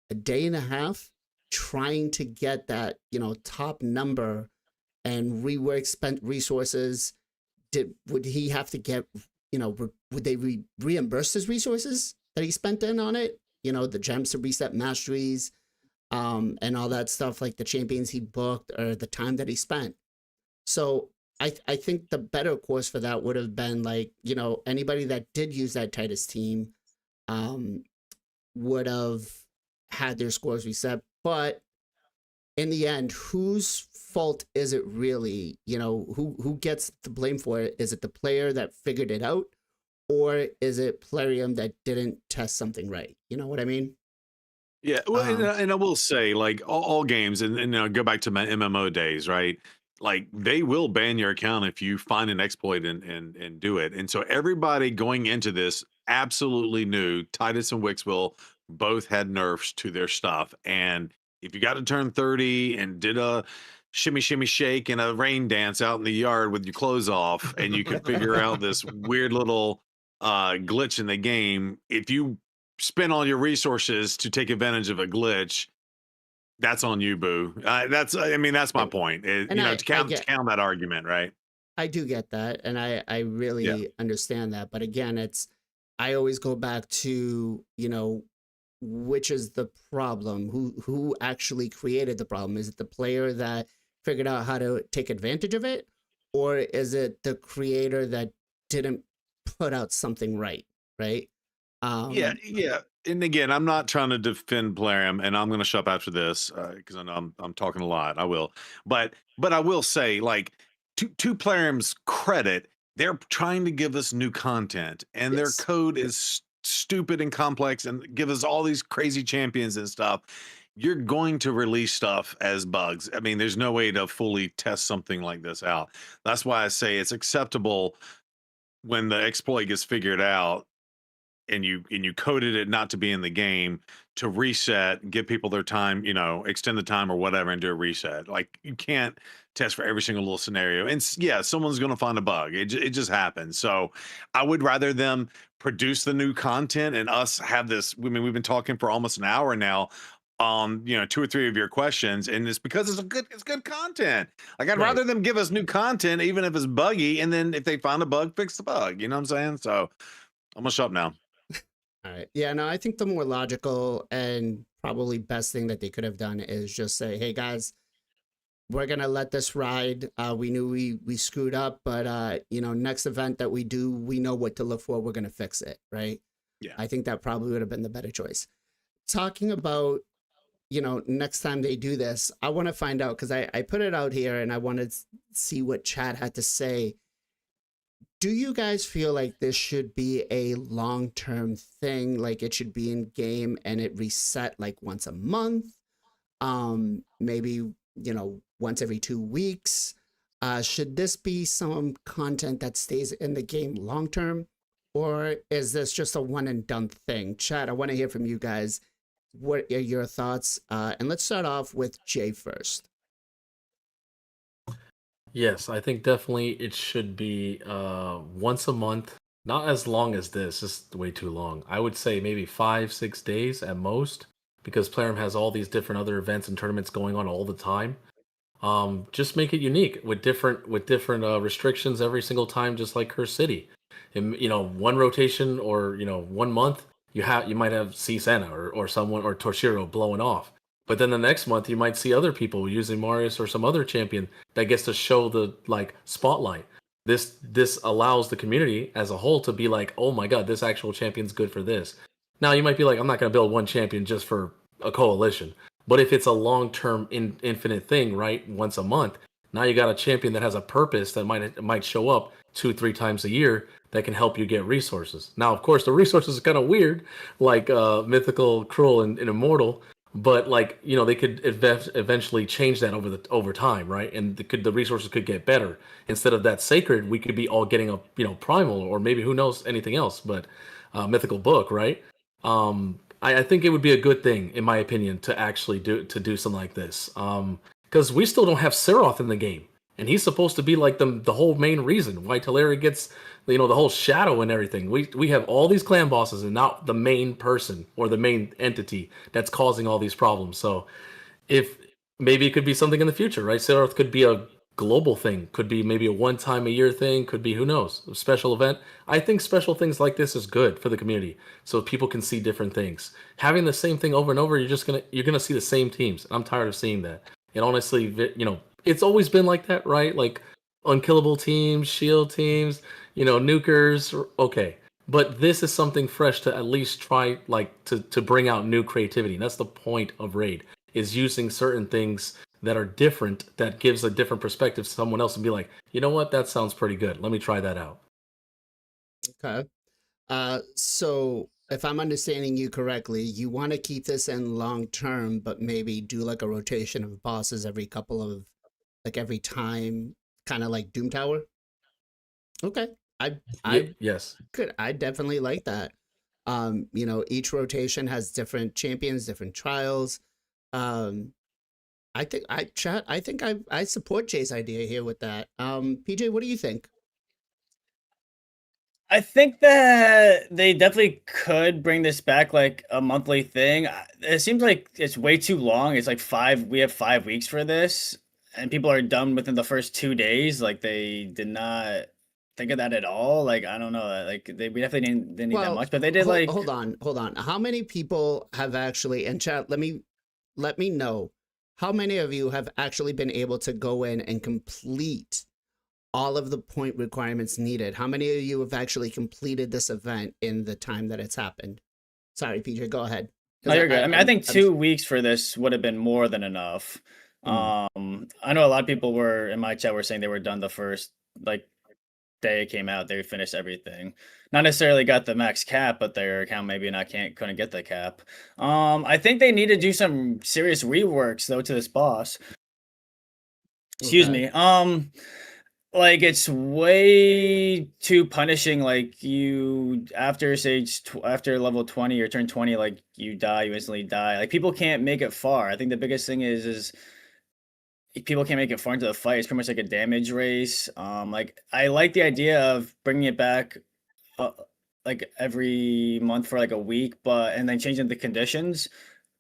a day and a half trying to get that top number and rework, spent resources. Would he have to get would they reimburse his resources that he spent in on it, the gems to reset masteries, and all that stuff, like the champions he booked or the time that he spent? So I think the better course for that would have been like, anybody that did use that Titus team would have had their scores reset. But in the end, whose fault is it really? Who gets the blame for it? Is it the player that figured it out? Or is it Plarium that didn't test something right? You know what I mean? Yeah, well, and I will say, like all games, and go back to my MMO days, right? Like they will ban your account if you find an exploit and do it. And so everybody going into this absolutely knew Titus and Wixville both had nerfs to their stuff. And if you got to turn 30 and did a shimmy shimmy shake and a rain dance out in the yard with your clothes off, and you could figure out this weird little glitch in the game, if you spend all your resources to take advantage of a glitch, that's on you, boo. That's my point. To count that argument, right? I do get that, and I really understand that. But again, I always go back to which is the problem? Who actually created the problem? Is it the player that figured out how to take advantage of it, or is it the creator that didn't put out something right? Right? Yeah. And again, I'm not trying to defend Plarium, and I'm going to shut up after this because I know I'm talking a lot. I will, but I will say, like, to Plarium's credit, they're trying to give us new content, and their code is stupid and complex, and give us all these crazy champions and stuff. You're going to release stuff as bugs. I mean, there's no way to fully test something like this out. That's why I say it's acceptable when the exploit gets figured out and you coded it not to be in the game, to reset, give people their time, extend the time or whatever, and do a reset. Like, you can't test for every single little scenario. And someone's going to find a bug. It just happens. So I would rather them produce the new content and us have this. I mean, we've been talking for almost an hour now on 2 or 3 of your questions, and it's because it's good content. Like, I'd rather them give us new content even if it's buggy, and then if they find a bug, fix the bug. You know what I'm saying? So I'm gonna shut up now. All right. Yeah, no, I think the more logical and probably best thing that they could have done is just say, hey guys, we're gonna let this ride. We knew we screwed up, but next event that we do, we know what to look for. We're gonna fix it, right? Yeah. I think that probably would have been the better choice. Talking about, next time they do this, I want to find out, because I put it out here and I wanted to see what Chad had to say. Do you guys feel like this should be a long-term thing? Like it should be in game and it reset like once a month? Maybe, once every 2 weeks? Should this be some content that stays in the game long-term? Or is this just a one and done thing? Chad, I want to hear from you guys. What are your thoughts? And let's start off with Jay first. Yes, I think definitely it should be once a month. Not as long as this. This is way too long. I would say maybe 5, 6 days at most, because Plarium has all these different other events and tournaments going on all the time. Just make it unique with different restrictions every single time, just like Curse City. And one rotation, or 1 month, you might have C Senna or someone, or Torshiro blowing off. But then the next month you might see other people using Marius or some other champion that gets to show the like spotlight. This allows the community as a whole to be like, oh my god, this actual champion's good for this. Now you might be like, I'm not going to build one champion just for a coalition. But if it's a long-term, infinite thing, right, once a month, now you got a champion that has a purpose that might show up 2, 3 times a year that can help you get resources. Now, of course, the resources are kind of weird, like Mythical, Cruel, and Immortal, but like they could eventually change that over time, right? And the resources could get better. Instead of that sacred, we could be all getting a primal, or maybe who knows anything else, but mythical book, right? I think it would be a good thing, in my opinion, to actually do something like this. Because we still don't have Seroth in the game, and he's supposed to be like the whole main reason why Teleria gets the whole shadow and everything. We have all these clan bosses and not the main person or the main entity that's causing all these problems. So if maybe it could be something in the future, right? Seroth could be a global thing, could be maybe a one-time-a-year thing, could be, who knows, a special event. I think special things like this is good for the community, so people can see different things. Having the same thing over and over, you're gonna see the same teams. I'm tired of seeing that. And honestly, it's always been like that, right? Like unkillable teams, shield teams, nukers. Okay, but this is something fresh to at least try, like to bring out new creativity. And that's the point of Raid, is using certain things that are different, that gives a different perspective to someone else, and be like, you know what, that sounds pretty good. Let me try that out. Okay. So if I'm understanding you correctly, you want to keep this in long term, but maybe do like a rotation of bosses every time, kind of like Doom Tower. Okay. Yes. I definitely like that. Each rotation has different champions, different trials. I think I support Jay's idea here with that. PJ, what do you think? I think that they definitely could bring this back like a monthly thing. It seems like it's way too long. It's like we have 5 weeks for this, and people are done within the first 2 days. Like they did not think of that at all. Like I don't know. Like we definitely didn't need that much, but they did hold on. How many people have actually, and chat, let me know, how many of you have actually been able to go in and complete all of the point requirements needed? How many of you have actually completed this event in the time that it's happened? Sorry, PJ, go ahead. No, you're good. I think 2 weeks for this would have been more than enough. I know a lot of people were in my chat were saying they were done the first day it came out. They finished everything. Not necessarily got the max cap, but their account maybe couldn't get the cap. I think they need to do some serious reworks though to this boss. Excuse me. Like it's way too punishing. Like you after after level 20 or turn 20, like you die, you instantly die. Like people can't make it far. I think the biggest thing is people can't make it far into the fight. It's pretty much like a damage race. Like I like the idea of bringing it back like every month for like a week, and then changing the conditions.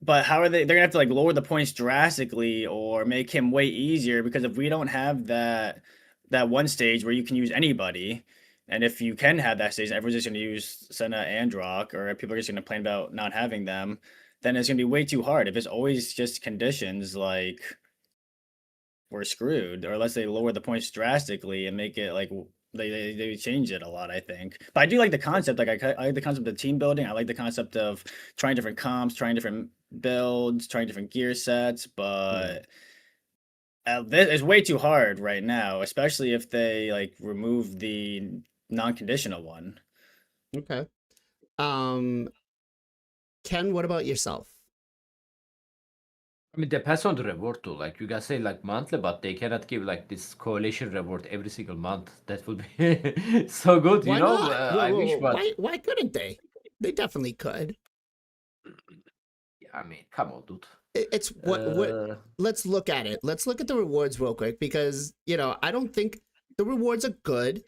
But how are they're gonna have to like lower the points drastically or make him way easier, because if we don't have that one stage where you can use anybody, and if you can have that stage, everyone's just gonna use Senna and Rock, or people are just gonna complain about not having them, then it's gonna be way too hard. If it's always just conditions, like we're screwed. Or unless they lower the points drastically and make it like they changed it a lot, I think. But I do like the concept. Like I like the concept of team building. I like the concept of trying different comps, trying different builds, trying different gear sets. But this is way too hard right now, especially if they like remove the non-conditional one. Okay. Ken, what about yourself? I mean, depends on the reward too. Like you guys say, like monthly, but they cannot give like this coalition reward every single month. That would be so good, Why you know. not? I wish, but Why couldn't they? They definitely could. I mean, come on, dude. It's what let's look at it. Let's look at the rewards real quick because, you know, I don't think the rewards are good,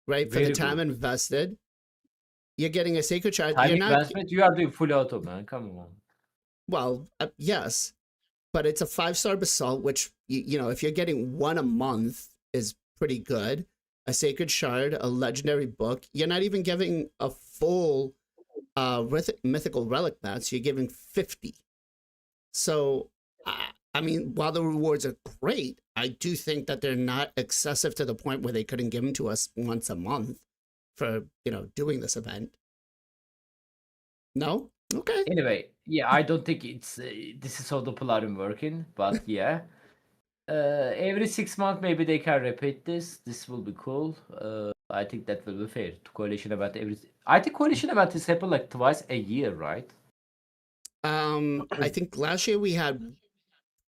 right? For the Very time good. invested. You're getting a sacred shard. Time You're not, investment, you are doing full auto, man. Come on. well, yes, but it's a 5-star basalt, which, you know, if you're getting one a month is pretty good. A sacred shard, a legendary book. You're not even giving a full mythical relic mats. You're giving 50. So, I mean, while the rewards are great, I do think that they're not excessive to the point where they couldn't give them to us once a month for, you know, doing this event. No? Okay. Anyway, yeah, I don't think it's this is how the Polarium working, but yeah. Every 6 months, maybe they can repeat this. This will be cool. I think that will be fair to coalition event. I think coalition event is happen like twice a year, right? I think last year we had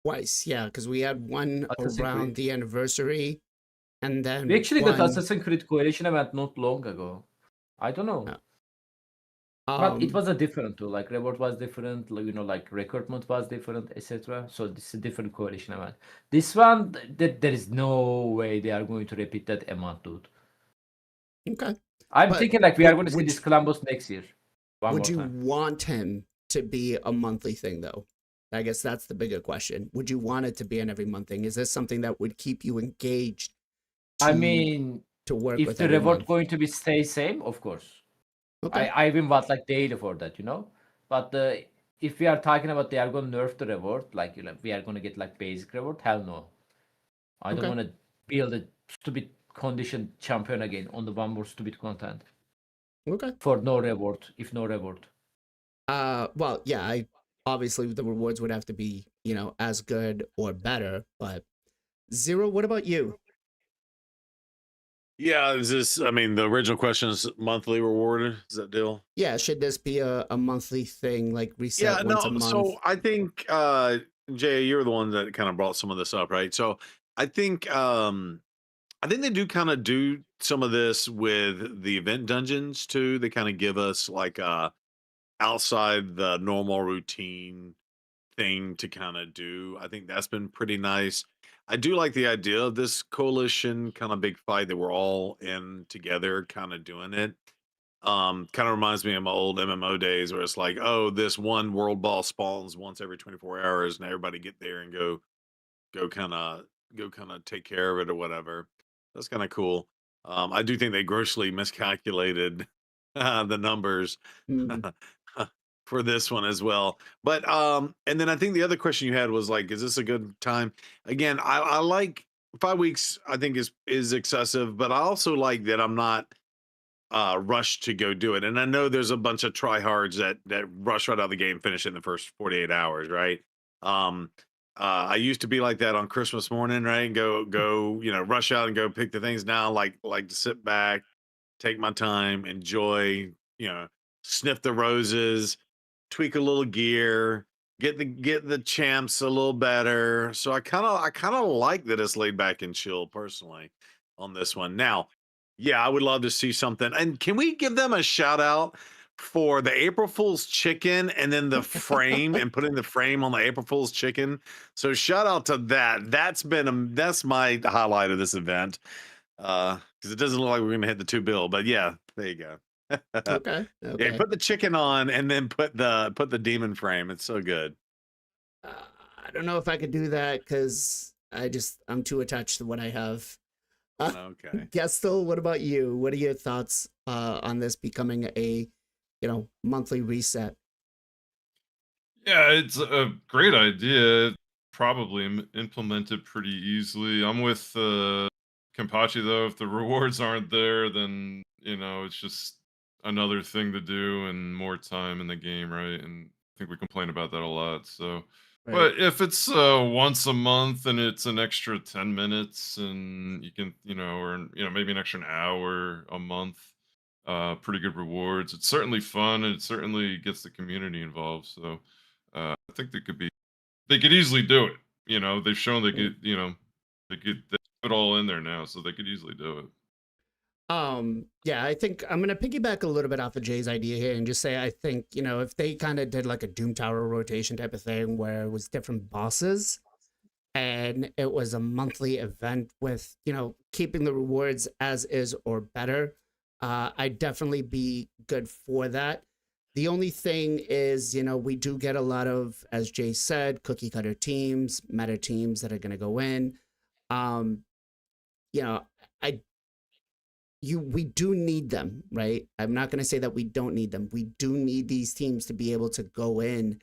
twice, yeah, because we had one Assassin's around Creed. the anniversary, and then We actually got one. Assassin's Creed coalition event not long ago. I don't know. But it Um, was a different too. Like reward was different, like, you know, like recruitment was different, etc. So this is a different coalition event. This one, there is no way they are going to repeat that amount, dude. okay. I'm But thinking like we are would- going to see would this you- Columbus next year. One Would more you time. want him to be a monthly thing, though? I guess that's the bigger question. Would you want it to be an every month thing? Is this something that would keep you engaged I mean, to work if with the every reward month? going to be stay same, of course. Okay. I even want like daily for that, you know. But if we are talking about they are going to nerf the reward, like, you know, we are going to get like basic reward, hell no. I don't Okay. want to build a stupid condition champion again on the one more stupid content Okay. for no reward, if no reward. Well, yeah, I obviously the rewards would have to be, you know, as good or better, but Zero, what about you? Yeah, is this? I mean, the original question is monthly rewarded. Is that deal? Yeah, should this be a monthly thing, like reset Yeah, once a no. month? So I think Jay, you're the one that kind of brought some of this up, right? So I think they do kind of do some of this with the event dungeons too. They kind of give us like outside the normal routine thing to kind of do. I think that's been pretty nice. I do like the idea of this coalition kind of big fight that we're all in together, kind of doing it. Kind of reminds me of my old MMO days where it's like, oh, this one world boss spawns once every 24 hours, and everybody get there and go kind of take care of it or whatever. That's kind of cool. I do think they grossly miscalculated the numbers Hmm. for this one as well. But and then I think the other question you had was like, is this a good time? Again, I like 5 weeks. I think is excessive, but I also like that I'm not rushed to go do it. And I know there's a bunch of tryhards that rush right out of the game, finish it in the first 48 hours, right? Um, I used to be like that on Christmas morning, right? And go, rush out and go pick the things. Now, like to sit back, take my time, enjoy, sniff the roses, tweak a little gear, get the champs a little better. So I kind of like that it's laid back and chill personally on this one. Now, yeah, I would love to see something. And can we give them a shout out for the April Fool's chicken and then the frame and putting the frame on the April Fool's chicken? So shout out to that. That's my highlight of this event. Because it doesn't look like we're gonna hit the 2 bill, but yeah, there you go. Okay. Yeah, Okay. put the chicken on and then put the demon frame. It's so good. I don't know if I could do that because I'm too attached to what I have. Okay. Gestel, what about you? What are your thoughts on this becoming a, monthly reset? Yeah, it's a great idea. Probably implemented pretty easily. I'm with Kenpachi, though, if the rewards aren't there, then it's just another thing to do and more time in the game, right? And I think we complain about that a lot. So, Right. but if it's once a month and it's an extra 10 minutes, and you can, or maybe an extra hour a month, pretty good rewards. It's certainly fun, and it certainly gets the community involved. So, I think they could easily do it. They've shown they could, they have it all in there now, so they could easily do it. Yeah, I think I'm gonna piggyback a little bit off of Jay's idea here and just say I think, if they kind of did like a Doom Tower rotation type of thing where it was different bosses and it was a monthly event with, keeping the rewards as is or better, I'd definitely be good for that. The only thing is, we do get a lot of, as Jay said, cookie cutter teams, meta teams that are gonna go in. You know, I we do need them, right? I'm not going to say that we don't need them. We do need these teams to be able to go in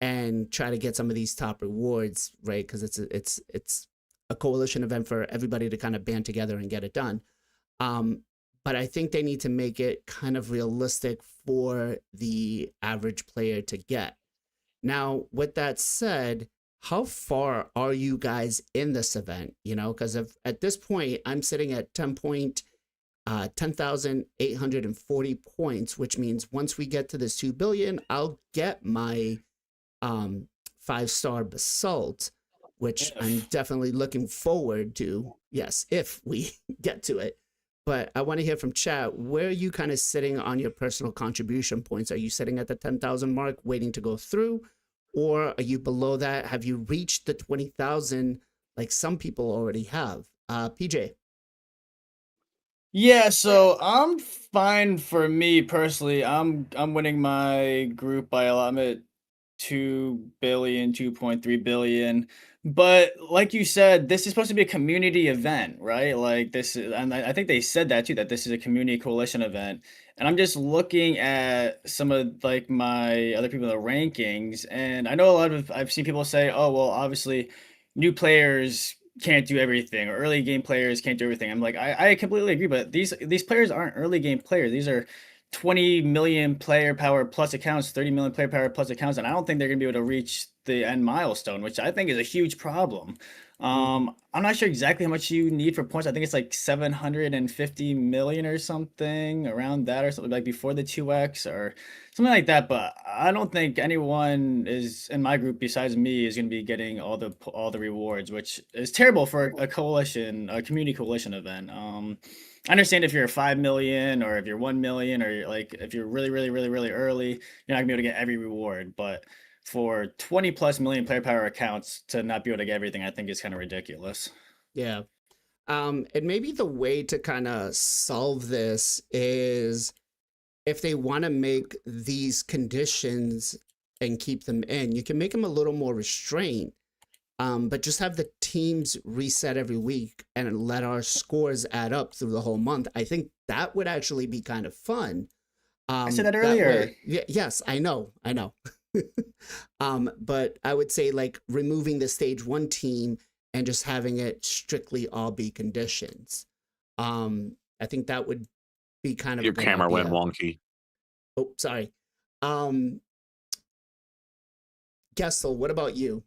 and try to get some of these top rewards, right? Because it's a coalition event for everybody to kind of band together and get it done. But I think they need to make it kind of realistic for the average player to get. Now, with that said, how far are you guys in this event? Because at this point, I'm sitting at 10,840 points, which means once we get to this 2 billion, I'll get my 5-star basalt, which I'm definitely looking forward to. Yes, if we get to it. But I want to hear from chat. Where are you kind of sitting on your personal contribution points? Are you sitting at the 10,000 mark waiting to go through? Or are you below that? Have you reached the 20,000 like some people already have? PJ. Yeah, so I'm fine for me personally. I'm winning my group by a lot. I'm at 2 billion, 2.3 billion. But like you said, this is supposed to be a community event, right? Like this is, and I think they said that too, that this is a community coalition event. And I'm just looking at some of like my other people in the rankings, and I know I've seen people say, oh, well, obviously new players can't do everything, or early game players can't do everything. I'm like, I completely agree, but these players aren't early game players. These are 20 million player power plus accounts, 30 million player power plus accounts, and I don't think they're gonna be able to reach the end milestone, which I think is a huge problem. I'm not sure exactly how much you need for points. I think it's like 750 million or something around that, or something like before the 2x or something like that. But I don't think anyone is in my group besides me is going to be getting all the rewards, which is terrible for a community coalition event. I understand if you're 5 million or if you're 1 million or like if you're really, really, really, really early, you're not gonna be able to get every reward. But for 20 plus million player power accounts to not be able to get everything, I think is kind of ridiculous. Yeah. And maybe the way to kind of solve this is if they want to make these conditions and keep them in, you can make them a little more restrained. But just have the teams reset every week and let our scores add up through the whole month. I think that would actually be kind of fun. I said that earlier. Yes, I know. But I would say like removing the stage 1 team and just having it strictly all be conditions. I think that would be kind of Your a good camera idea. went wonky. Oh, sorry. Gessel, what about you?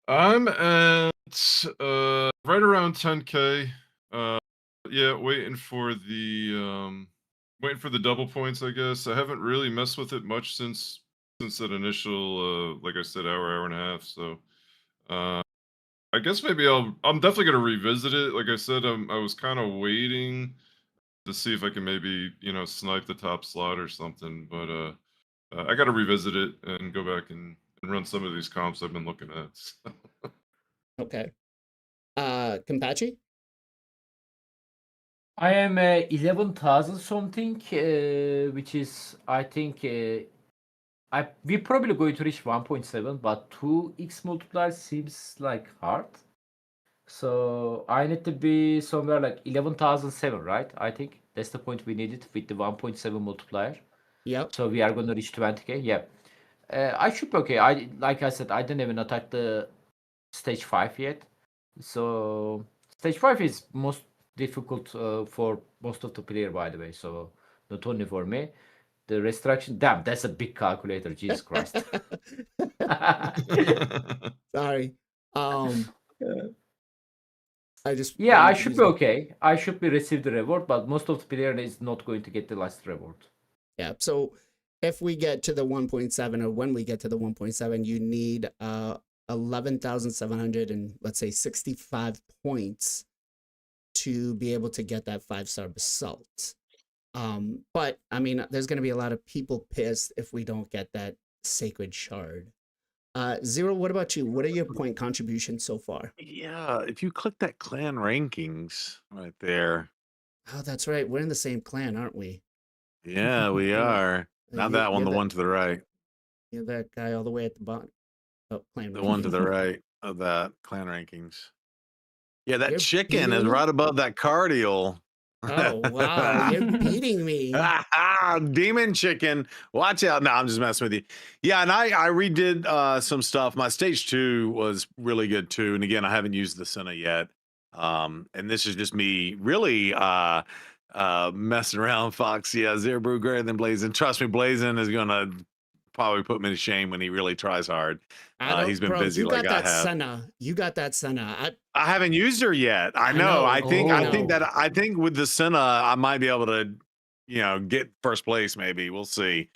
I'm at right around 10K. Yeah, waiting for the double points, I guess. I haven't really messed with it much since that initial like I said, hour and a half. So I guess maybe I'm definitely gonna revisit it. Like I said, I was kind of waiting to see if I can maybe, snipe the top slot or something, but I gotta revisit it and go back and run some of these comps I've been looking at. So. Okay. Kenpachi? I am 11,000 something, which is I think we probably going to reach 1.7, but 2x multiplier seems like hard. So I need to be somewhere like 11,007, right? I think that's the point we needed with the 1.7 multiplier. Yep. So we are going to reach 20k. Yeah, I should be okay. Like I said, I didn't even attack the stage 5 yet. So stage 5 is most difficult for most of the player, by the way. So not only for me. The restriction. Damn, that's a big calculator. Jesus Christ. Sorry. I just Yeah, I wanted to should use be it. okay. I should be receive the reward, but most of the player is not going to get the last reward. Yeah. So if we get to the 1.7, or when we get to the 1.7, you need 11,700 and let's say 65 points to be able to get that 5-star basalt. But I mean, there's going to be a lot of people pissed if we don't get that sacred shard. Zero, what about you? What are your point contributions so far? Yeah, if you click that clan rankings right there. Oh, that's right. We're in the same clan, aren't we? Yeah, we Yeah. are. Not that one, the one to the right. You're that guy all the way at the bottom. Oh, clan The one to the ranking. right of that clan rankings. Yeah, that You're chicken is beating me? right above that cardial. Oh, wow. You're beating me. Demon chicken. Watch out. No, I'm just messing with you. Yeah, and I redid some stuff. My stage 2 was really good too. And again, I haven't used the Senna yet. And this is just me really messing around, Fox. Yeah, Zero Brew greater than Blazing. Trust me, Blazing is gonna probably put me to shame when he really tries hard. He's been busy like I have. Senna. You got that Senna. I haven't used her yet. I know. know. I think. Oh, I think no. that. I think with the Senna, I might be able to, get first place. Maybe we'll see.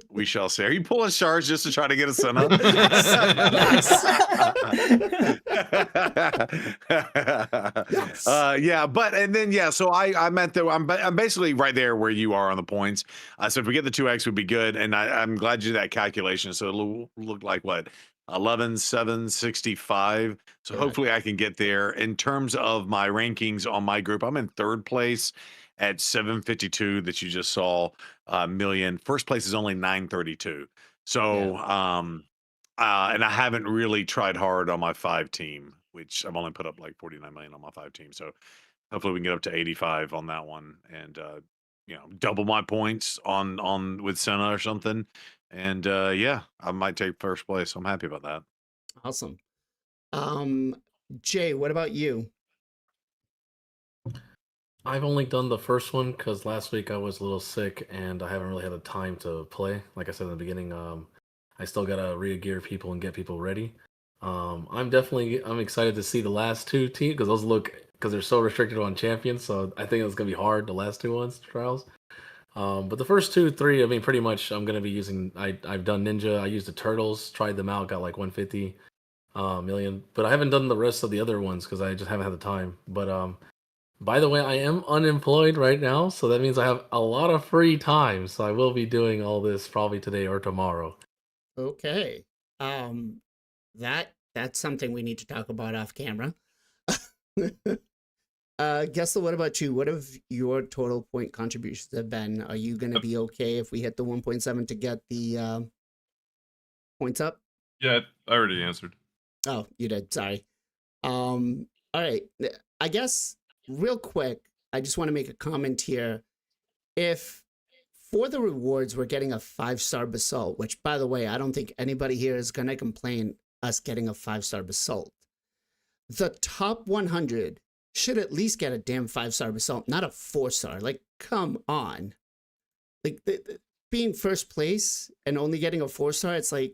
We shall see. Are you pulling shards just to try to get a Senna? Yes. Yeah, but and then yeah. So I meant that I'm basically right there where you are on the points. So if we get the 2x, would be good. And I'm glad you did that calculation. So it'll look like what 11,765. So Correct. hopefully I can get there. In terms of my rankings on my group, I'm in 3rd place at 752 that you just saw million. First place is only 932. So and I haven't really tried hard on my 5 team, which I've only put up like 49 million on my 5 team. So hopefully we can get up to 85 on that one and double my points on with Senna or something. And yeah, I might take first place. I'm happy about that. Awesome. Jay, what about you? I've only done the first one because last week I was a little sick and I haven't really had the time to play. Like I said in the beginning, I still gotta re-gear people and get people ready. I'm excited to see the last 2 teams because they're so restricted on champions. So I think it's gonna be hard, the last 2 ones trials. But the first 2, 3, I mean, pretty much I'm gonna be using. I've done Ninja. I used the turtles, tried them out, got like 150 million. But I haven't done the rest of the other ones because I just haven't had the time. But by the way, I am unemployed right now, so that means I have a lot of free time. So I will be doing all this probably today or tomorrow. Okay. That's something we need to talk about off camera. Gessel, what about you? What have your total point contributions have been? Are you going to be okay if we hit the 1.7 to get the points up? Yeah, I already answered. Oh, you did. Sorry. All right. I guess real quick, I just want to make a comment here. If for the rewards we're getting a 5-star basalt, which by the way, I don't think anybody here is going to complain us getting a 5-star basalt. The top 100 should at least get a damn 5-star basalt, not a 4-star. Like, come on. Like, being first place and only getting a 4-star, it's like,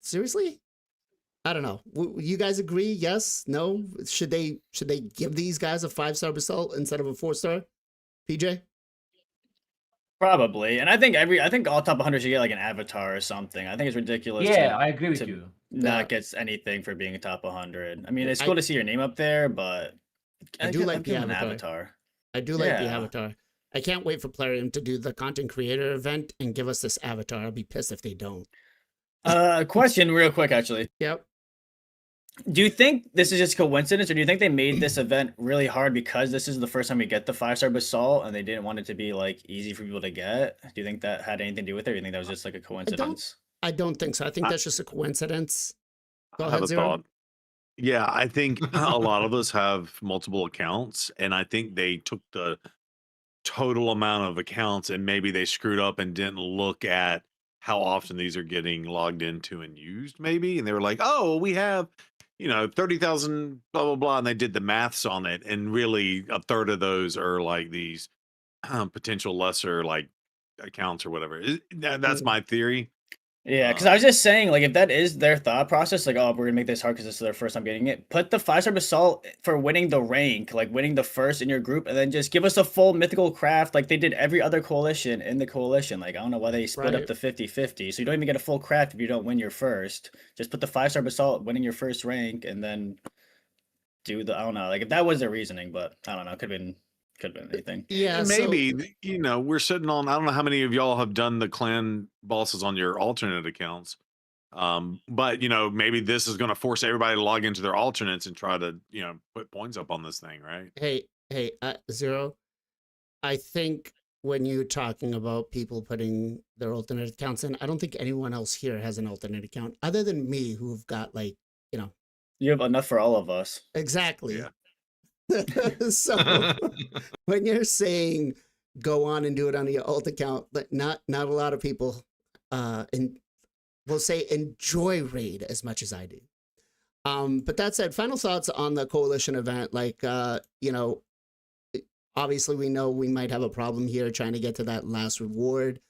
seriously? I don't know. You guys agree? Yes? No? Should they give these guys a 5-star basalt instead of a 4-star? PJ? Probably. And I think all top 100 should get like an avatar or something. I think it's ridiculous. Yeah, I agree with to you. not get anything for being a top 100. I mean, it's cool to see your name up there, but I do like the give 'em an avatar. avatar. I do like the Yeah. avatar. I can't wait for Plarium to do the content creator event and give us this avatar. I'll be pissed if they don't. Question real quick, actually. Yep. Do you think this is just coincidence, or do you think they made this event really hard because this is the first time we get the 5-star basalt and they didn't want it to be like easy for people to get? Do you think that had anything to do with it, or do you think that was just like a coincidence? I don't think so. I think that's just a coincidence. Go I ahead, have a Zero. thought. Yeah, I think a lot of us have multiple accounts, and I think they took the total amount of accounts and maybe they screwed up and didn't look at how often these are getting logged into and used, maybe. And they were like, oh, we have 30,000, blah, blah, blah. And they did the maths on it. And really a third of those are like these potential lesser like accounts or whatever. That's Mm. my theory. Yeah, because I was just saying, like, if that is their thought process, like, oh, we're gonna make this hard because this is their first time getting it, put the 5-star basalt for winning the rank, like winning the first in your group, and then just give us a full mythical craft like they did every other coalition in the coalition. Like, I don't know why they split up Right. the 50-50. So you don't even get a full craft if you don't win your first. Just put the 5-star basalt winning your first rank, and then I don't know, like if that was their reasoning, but I don't know, could have been anything. Yeah. And So maybe, we're sitting on, I don't know how many of y'all have done the clan bosses on your alternate accounts. But maybe this is going to force everybody to log into their alternates and try to, put points up on this thing, right? hey, Zero. I think when you're talking about people putting their alternate accounts in, I don't think anyone else here has an alternate account other than me, who've got like, You have enough for all of us. exactly. Yeah. So when you're saying go on and do it on your alt account, but not a lot of people will say enjoy raid as much as I do. But that said, final thoughts on the coalition event. Like, obviously we know we might have a problem here trying to get to that last reward.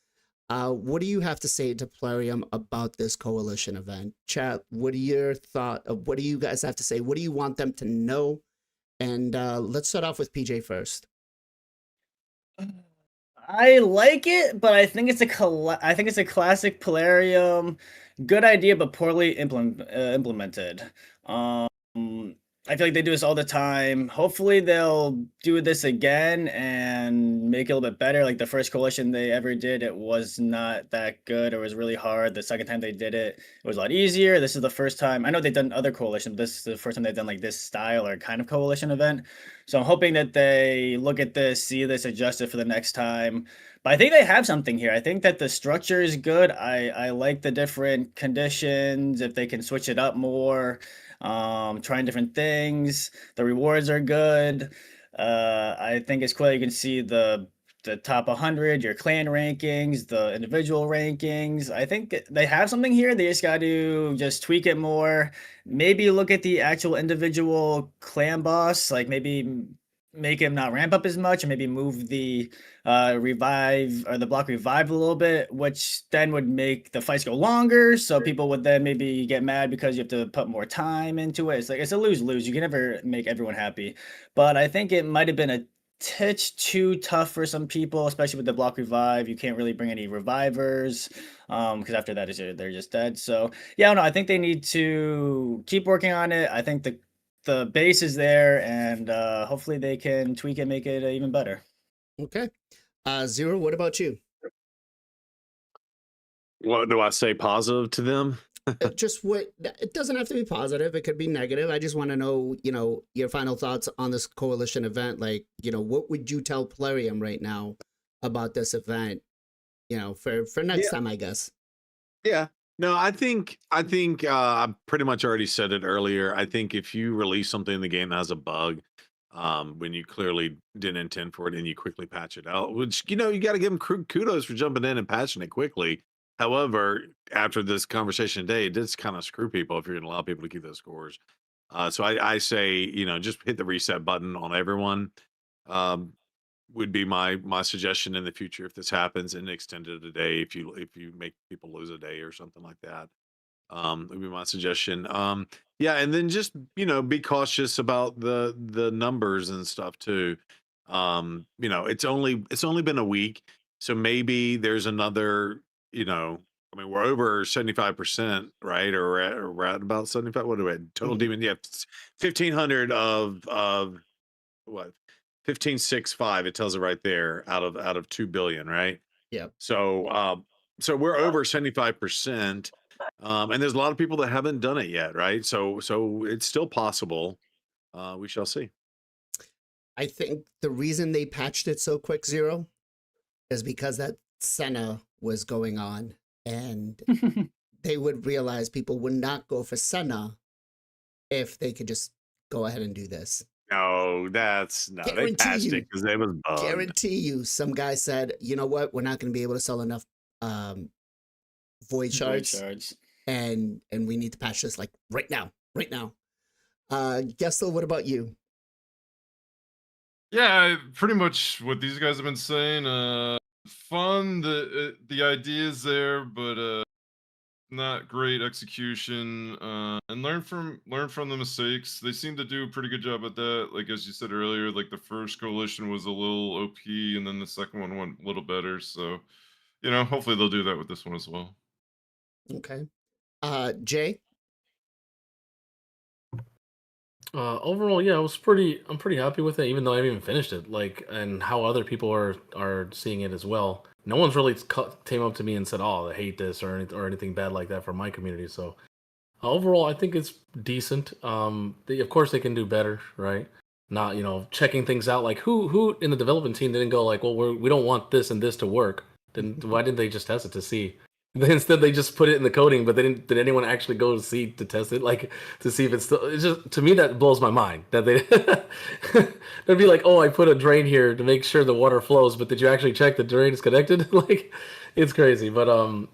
What do you have to say to Plarium about this coalition event? Chat, what are your thoughts? What do you guys have to say? What do you want them to know? And let's start off with PJ first. I like it, but I think it's a classic Polarium. Good idea, but poorly implemented. I feel like they do this all the time. Hopefully, they'll do this again and make it a little bit better. Like the first coalition they ever did, it was not that good. It was really hard. The second time they did it, it was a lot easier. This is the first time. I know they've done other coalitions, but this is the first time they've done like this style or kind of coalition event. So I'm hoping that they look at this, see this, adjust it for the next time. But I think they have something here. I think that the structure is good. I like the different conditions. If they can switch it up more, trying different things. The rewards are good. I think it's cool. You can see the top 100, your clan rankings, the individual rankings. I think they have something here. They just got to just tweak it more. Maybe look at the actual individual clan boss, like maybe make him not ramp up as much, and maybe move the revive or the block revive a little bit, which then would make the fights go longer. So people would then maybe get mad because you have to put more time into it. It's like it's a lose-lose. You can never make everyone happy. But I think it might have been a titch too tough for some people, especially with the block revive. You can't really bring any revivers because after that they're just dead. So yeah, no, I think they need to keep working on it. I think the base is there, and hopefully they can tweak it, make it even better. Okay. Zero, what about you? What do I say positive to them? Just what, it doesn't have to be positive. It could be negative. I just want to know, your final thoughts on this coalition event. Like, what would you tell Plarium right now about this event, for next time, I guess. Yeah. No, I think I pretty much already said it earlier. I think if you release something in the game that has a bug, when you clearly didn't intend for it and you quickly patch it out, which you got to give them kudos for jumping in and patching it quickly. However, after this conversation today, it does kind of screw people if you're going to allow people to keep those scores. So I say, just hit the reset button on everyone. Would be my suggestion in the future if this happens, and extend it a day if you make people lose a day or something like that. Would be my suggestion. Yeah, and then just be cautious about the numbers and stuff too. It's only been a week, so maybe there's another. I mean, we're over 75%, right? Or we're at about 75. What do we have? Total Mhm. demon? Yeah, 1,500 of what? 1565. It tells it right there out of 2 billion, right? Yeah. So we're over 75%. And there's a lot of people that haven't done it yet, right? So it's still possible. We shall see. I think the reason they patched it so quick, Zero, is because that Senna was going on, and they would realize people would not go for Senna if they could just go ahead and do this. No, they Guarantee patched you. it because they was bugged. Guarantee you, some guy said, you know what, we're not going to be able to sell enough void shards, and we need to patch this like right now. Gessel, what about you? Yeah, pretty much what these guys have been saying. Fun. The ideas there, but not great execution. And learn from the mistakes. They seem to do a pretty good job at that. Like as you said earlier, like the first coalition was a little OP, and then the second one went a little better. So, hopefully they'll do that with this one as well. Okay. Jay? Overall, yeah, I'm pretty happy with it, even though I haven't even finished it. Like, and how other people are seeing it as well. No one's really came up to me and said, "Oh, I hate this" or anything bad like that from my community. So overall, I think it's decent. Of course they can do better, right? Not checking things out. Like who in the development team didn't go like, well, we don't want this and this to work. Then why didn't they just test it to see? Instead, they just put it in the coding, but they didn't. Did anyone actually go to test it, like to see if it's still? It's just to me that blows my mind that they they'd be like, oh, I put a drain here to make sure the water flows, but did you actually check the drain is connected? Like, it's crazy. But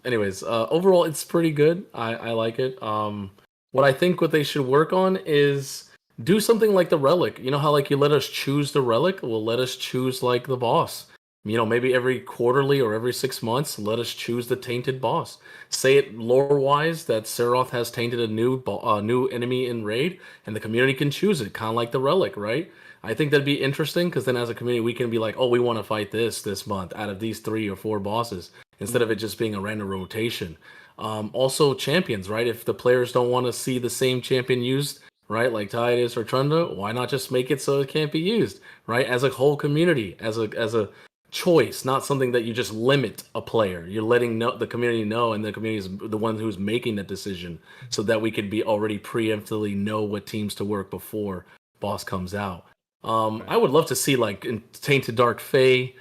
anyways, overall, it's pretty good. I like it. What they should work on is do something like the relic. You know how like you let us choose the relic? Well, let us choose like the boss. Maybe every quarterly or every 6 months, let us choose the tainted boss. Say it lore-wise that Seroth has tainted a new enemy in raid, and the community can choose it, kind of like the relic, right? I think that'd be interesting because then as a community we can be like, oh, we want to fight this month out of these 3 or 4 bosses instead of it just being a random rotation. Also champions, right? If the players don't want to see the same champion used, right, like Tidus or Trunda, why not just make it so it can't be used, right? As a whole community, as a choice, not something that you just limit a player. You're letting the community know, and the community is the one who's making the decision, so that we could be already preemptively know what teams to work before boss comes out. I would love to see like in Tainted Dark Fae,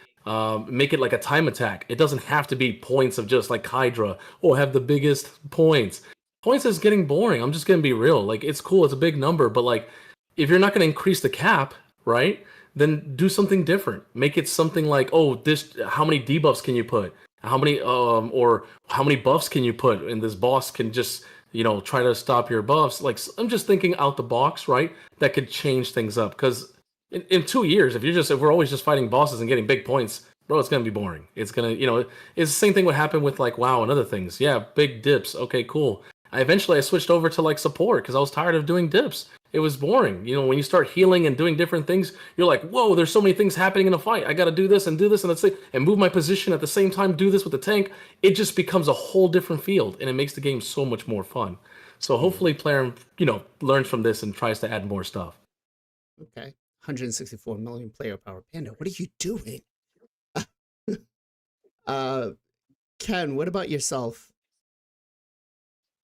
make it like a time attack. It doesn't have to be points of just like Hydra or have the biggest points. Points is getting boring. I'm just gonna be real. Like it's cool, it's a big number, but like if you're not gonna increase the cap, right? Then do something different. Make it something like, oh, this how many debuffs can you put? How many or how many buffs can you put? And this boss can just, try to stop your buffs. Like I'm just thinking out the box, right? That could change things up. Because in 2 years, if we're always just fighting bosses and getting big points, bro, it's gonna be boring. It's gonna, it's the same thing would happen with like WoW and other things. Yeah, big dips. Okay, cool. I switched over to like support because I was tired of doing dips. It was boring. When you start healing and doing different things, you're like, whoa, there's so many things happening in a fight. I got to do this and that's it, and move my position at the same time, do this with the tank. It just becomes a whole different field, and it makes the game so much more fun. So hopefully player, learns from this and tries to add more stuff. Okay. 164 million player power. Panda, what are you doing? Ken, what about yourself?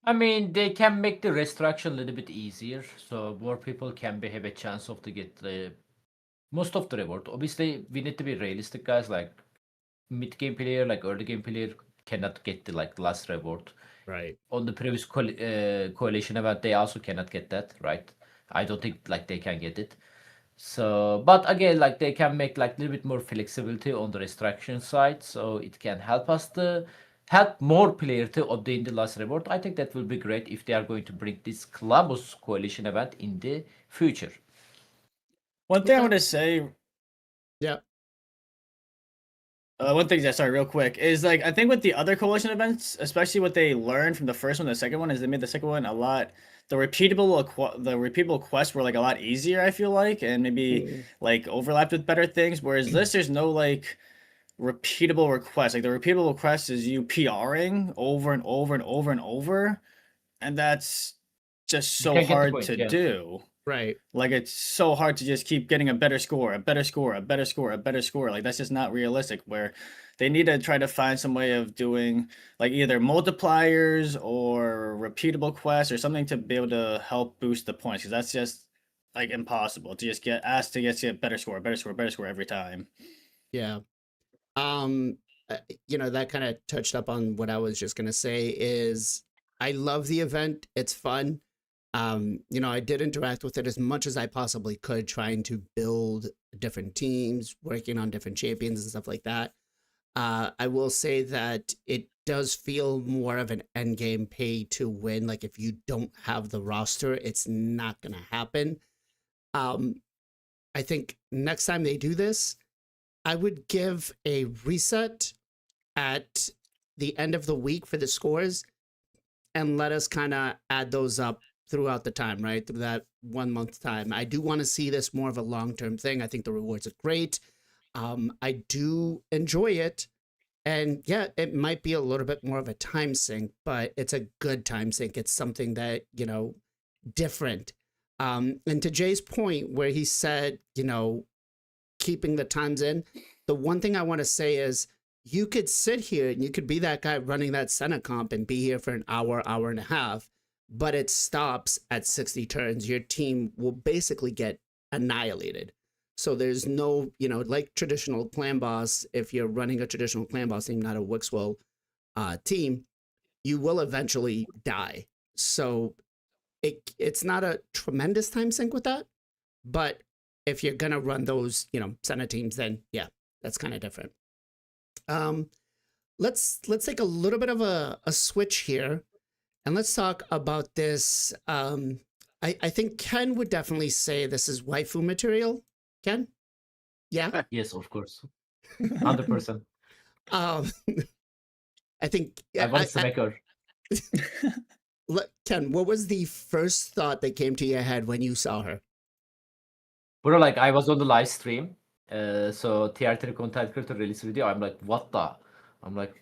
I mean, they can make the restriction a little bit easier, so more people can have a chance of to get the most of the reward. Obviously, we need to be realistic, guys. Like mid game player, like early game player, cannot get the like last reward. Right. On the previous coalition event, they also cannot get that, right? I don't think like they can get it. So, but again, like they can make like a little bit more flexibility on the restriction side, so it can help us to help more player to obtain the last reward. I think that will be great if they are going to bring this Clubhouse coalition event in the future. One thing I want to say, Yeah. one thing that, sorry, real quick, is like I think with the other coalition events, especially what they learned from the first one, the second one is they made the second one a lot. The repeatable quests were like a lot easier, I feel like, and maybe like overlapped with better things. Whereas this, there's no like repeatable request. Like the repeatable request is you PRing over and over and over and over, and that's just so can't get the hard point, to yeah. do. Right. Like it's so hard to just keep getting a better score, a better score, a better score, a better score. Like that's just not realistic. Where they need to try to find some way of doing like either multipliers or repeatable quests or something to be able to help boost the points, because that's just like impossible to just get asked to get better score, better score, better score every time. Yeah. That kind of touched up on what I was just gonna say is I love the event. It's fun. I did interact with it as much as I possibly could, trying to build different teams, working on different champions and stuff like that. I will say that it does feel more of an end game pay to win. Like if you don't have the roster, it's not going to happen. Um, I think next time they do this, I would give a reset at the end of the week for the scores and let us kind of add those up throughout the time, right? Through that 1 month time. I do want to see this more of a long term thing. I think the rewards are great. I do enjoy it. And yeah, it might be a little bit more of a time sink, but it's a good time sink. It's something that, different. And to Jay's point, where he said, keeping the times in, the one thing I want to say is you could sit here and you could be that guy running that Senate comp and be here for an hour, hour and a half, but it stops at 60 turns. Your team will basically get annihilated. So there's no, like traditional clan boss, if you're running a traditional clan boss team, not a Wixwell team, you will eventually die. So it's not a tremendous time sink with that. But if you're going to run those, Senate teams, then yeah, that's kind of different. Let's take a little bit of a switch here and let's talk about this. I think Ken would definitely say this is waifu material. Ken? Yeah? Yes, of course. 100%. I think... I want to make her. Ken, what was the first thought that came to your head when you saw her? Bro, like I was on the live stream. So theater content creator release video. I'm like, what the? I'm like,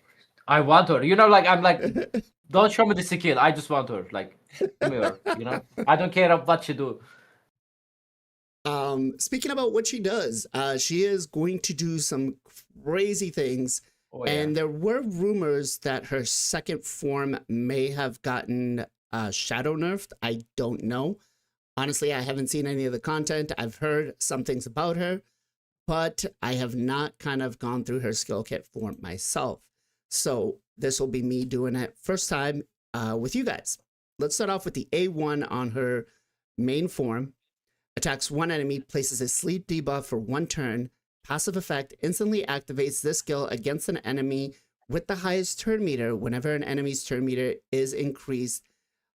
I want her. I'm like, don't show me the skill. I just want her. Like, give me her. I don't care of what she do. Speaking about what she does, she is going to do some crazy things. Oh, and there were rumors that her second form may have gotten shadow nerfed. I don't know. Honestly, I haven't seen any of the content. I've heard some things about her, but I have not kind of gone through her skill kit for myself. So this will be me doing it first time with you guys. Let's start off with the A1 on her main form. Attacks one enemy, places a sleep debuff for 1 turn. Passive effect instantly activates this skill against an enemy with the highest turn meter whenever an enemy's turn meter is increased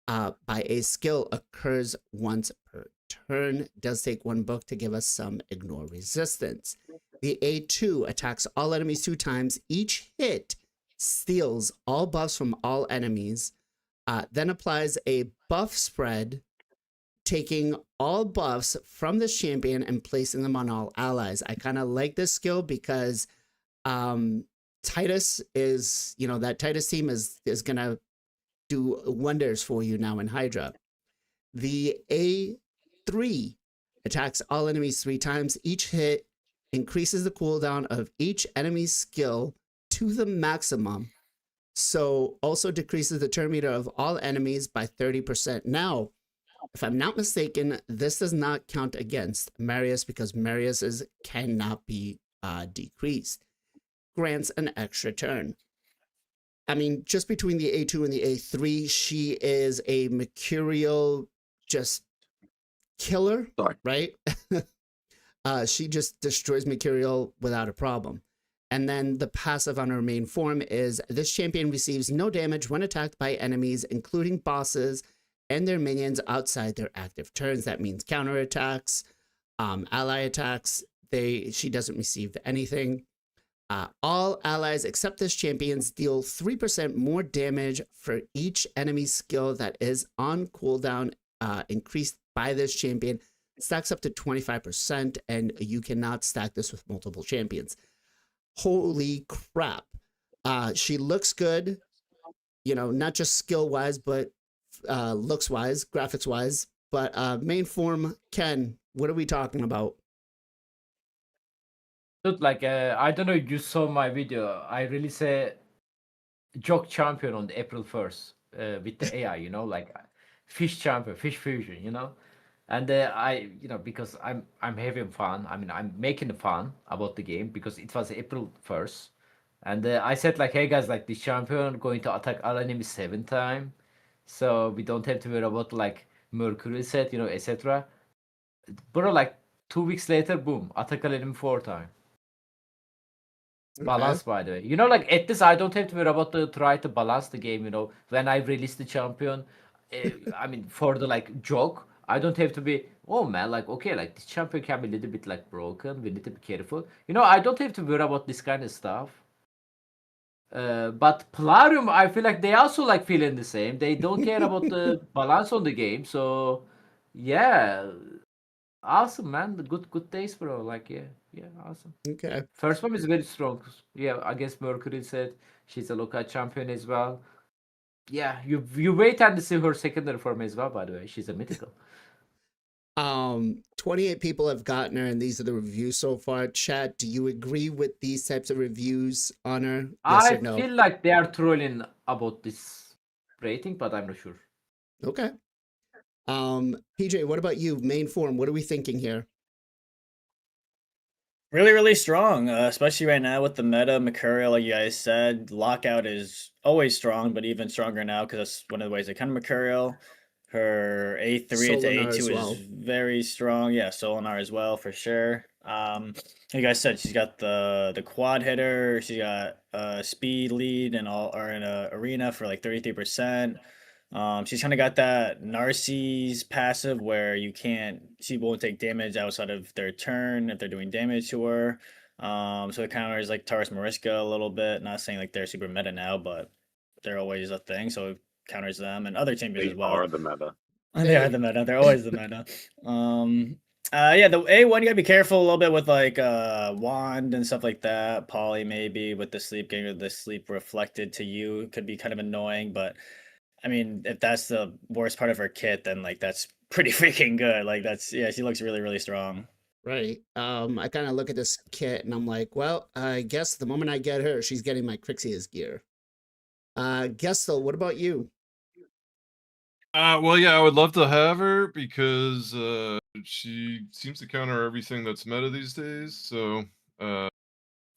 by a skill occurs once per turn. Does take 1 book to give us some ignore resistance. The A2 attacks all enemies 2 times. Each hit steals all buffs from all enemies, then applies a buff spread, taking all buffs from this champion and placing them on all allies. I kind of like this skill because Titus is, that Titus team is going to do wonders for you now in Hydra. The A3 attacks all enemies 3 times. Each hit increases the cooldown of each enemy's skill to the maximum. So also decreases the turn meter of all enemies by 30%. Now, if I'm not mistaken, this does not count against Marius because Marius cannot be decreased. Grants an extra turn. I mean, just between the A2 and the A3, she is a mercurial just killer, right? She just destroys mercurial without a problem. And then the passive on her main form is this champion receives no damage when attacked by enemies, including bosses and their minions outside their active turns. That means counterattacks, ally attacks. She doesn't receive anything. All allies except this champions deal 3% more damage for each enemy skill that is on cooldown increased by this champion. Stacks up to 25%, and you cannot stack this with multiple champions. Holy crap. She looks good, not just skill-wise, but looks-wise, graphics-wise. But main form, Ken, what are we talking about? Dude, like, I don't know if you saw my video. I really say joke champion on April 1st with the AI, like fish champion, fish fusion, And because I'm having fun. I mean, I'm making fun about the game because it was April 1st. And I said like, hey guys, like this champion going to attack all enemies 7 times. So we don't have to worry about like Mercury set, etc. But like 2 weeks later, boom, attack all enemy 4 times. balance, by the way. You know, like at this, I don't have to worry about the try to balance the game. You know, when I release the champion, I mean, for the like joke, I don't have to be. Oh man, like okay, like this champion can be a little bit like broken. We need to be careful. You know, I don't have to worry about this kind of stuff. But Plarium, I feel like they also like feeling the same. They don't care about the balance on the game. So, yeah, awesome, man. The good taste, bro. Like, yeah, awesome. Okay. First one is very strong. Yeah, I guess Mercury said she's a local champion as well. Yeah, you wait and see her secondary form as well. By the way, she's a mythical. 28 people have gotten her, and these are the reviews so far. Chat, do you agree with these types of reviews on her? Yes I or no? feel like they are trolling about this rating, but I'm not sure. Okay. PJ, what about you? Main form, what are we thinking here? Really, really strong, especially right now with the meta Mercurial, like you guys said. Lockout is always strong, but even stronger now because that's one of the ways they kind of Mercurial. Her A3 into Solinar A2 as well. is very strong. Yeah, Solinar as well for sure. Like you guys said, she's got the quad hitter. She got speed lead and all are in a arena for like 33%. She's kind of got that Narcisse passive where she won't take damage outside of their turn if they're doing damage to her. So it counters like Taurus Mariska a little bit. Not saying like they're super meta now, but they're always a thing. So it counters them and other champions They as well. are the meta. They are the meta. They're always the meta. Yeah, the A1 you gotta be careful a little bit with like wand and stuff like that. Poly maybe with the sleep getting the sleep reflected to you could be kind of annoying, but I mean, if that's the worst part of her kit, then like that's pretty freaking good. Like she looks really, really strong. Right. I kind of look at this kit and I'm like, well, I guess the moment I get her, she's getting my Crixia's gear. Gestel, what about you? Well, yeah, I would love to have her because she seems to counter everything that's meta these days. So,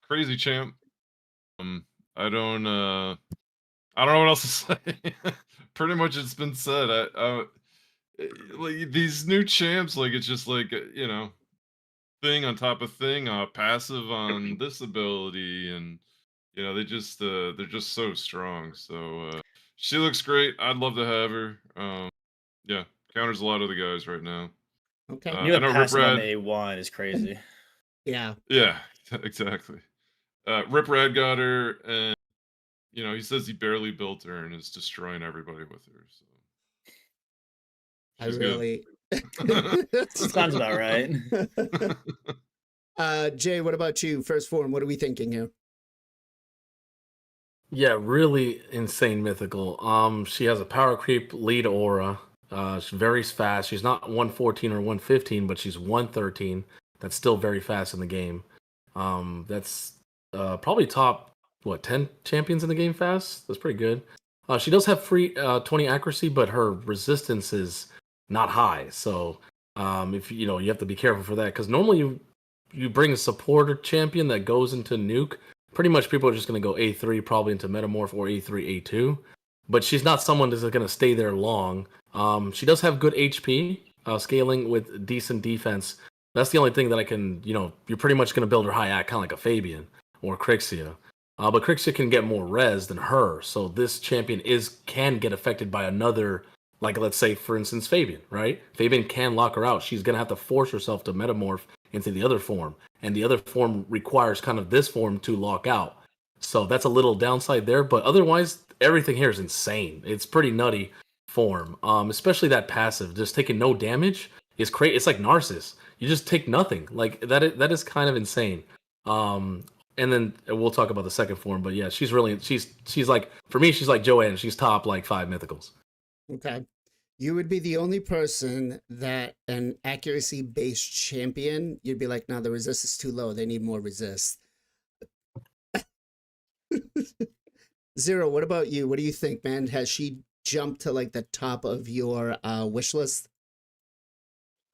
crazy champ. I don't know what else to say. Pretty much, it's been said. Like these new champs, like it's just like thing on top of thing, passive on this ability, and they're just so strong. So she looks great. I'd love to have her. Yeah, counters a lot of the guys right now. Okay. You I have know passive on the Riprad. A1 is crazy. Yeah. Yeah, exactly. Riprad got her, and he says he barely built her and is destroying everybody with her. So I she's good. really. Sounds about right. Jay, what about you? First form, what are we thinking here? Yeah, really insane mythical. She has a power creep lead aura. She's very fast. She's not 114 or 115, but she's 113. That's still very fast in the game. That's probably top 10 champions in the game fast. That's pretty good. She does have free 20 accuracy, but her resistance is not high. So if you have to be careful for that because normally you bring a supporter champion that goes into nuke. Pretty much people are just going to go A3 probably into Metamorph or A3, A2. But she's not someone that's going to stay there long. She does have good HP, scaling with decent defense. That's the only thing that I can, you're pretty much going to build her high at, kind of like a Fabian or Crixia. But Crixia can get more res than her. So this champion can get affected by another, like let's say, for instance, Fabian, right? Fabian can lock her out. She's going to have to force herself to Metamorph into the other form. And the other form requires kind of this form to lock out. So that's a little downside there. But otherwise, everything here is insane. It's pretty nutty form. Especially that passive, just taking no damage is crazy. It's like Narcissus. You just take nothing. Like that is kind of insane. And then we'll talk about the second form. But yeah, she's like, for me, she's like Joanne. She's top like 5 mythicals. Okay. You would be the only person that an accuracy-based champion, you'd be like, no, the resist is too low. They need more resist. Zero, what about you? What do you think, man? Has she jumped to like the top of your wish list?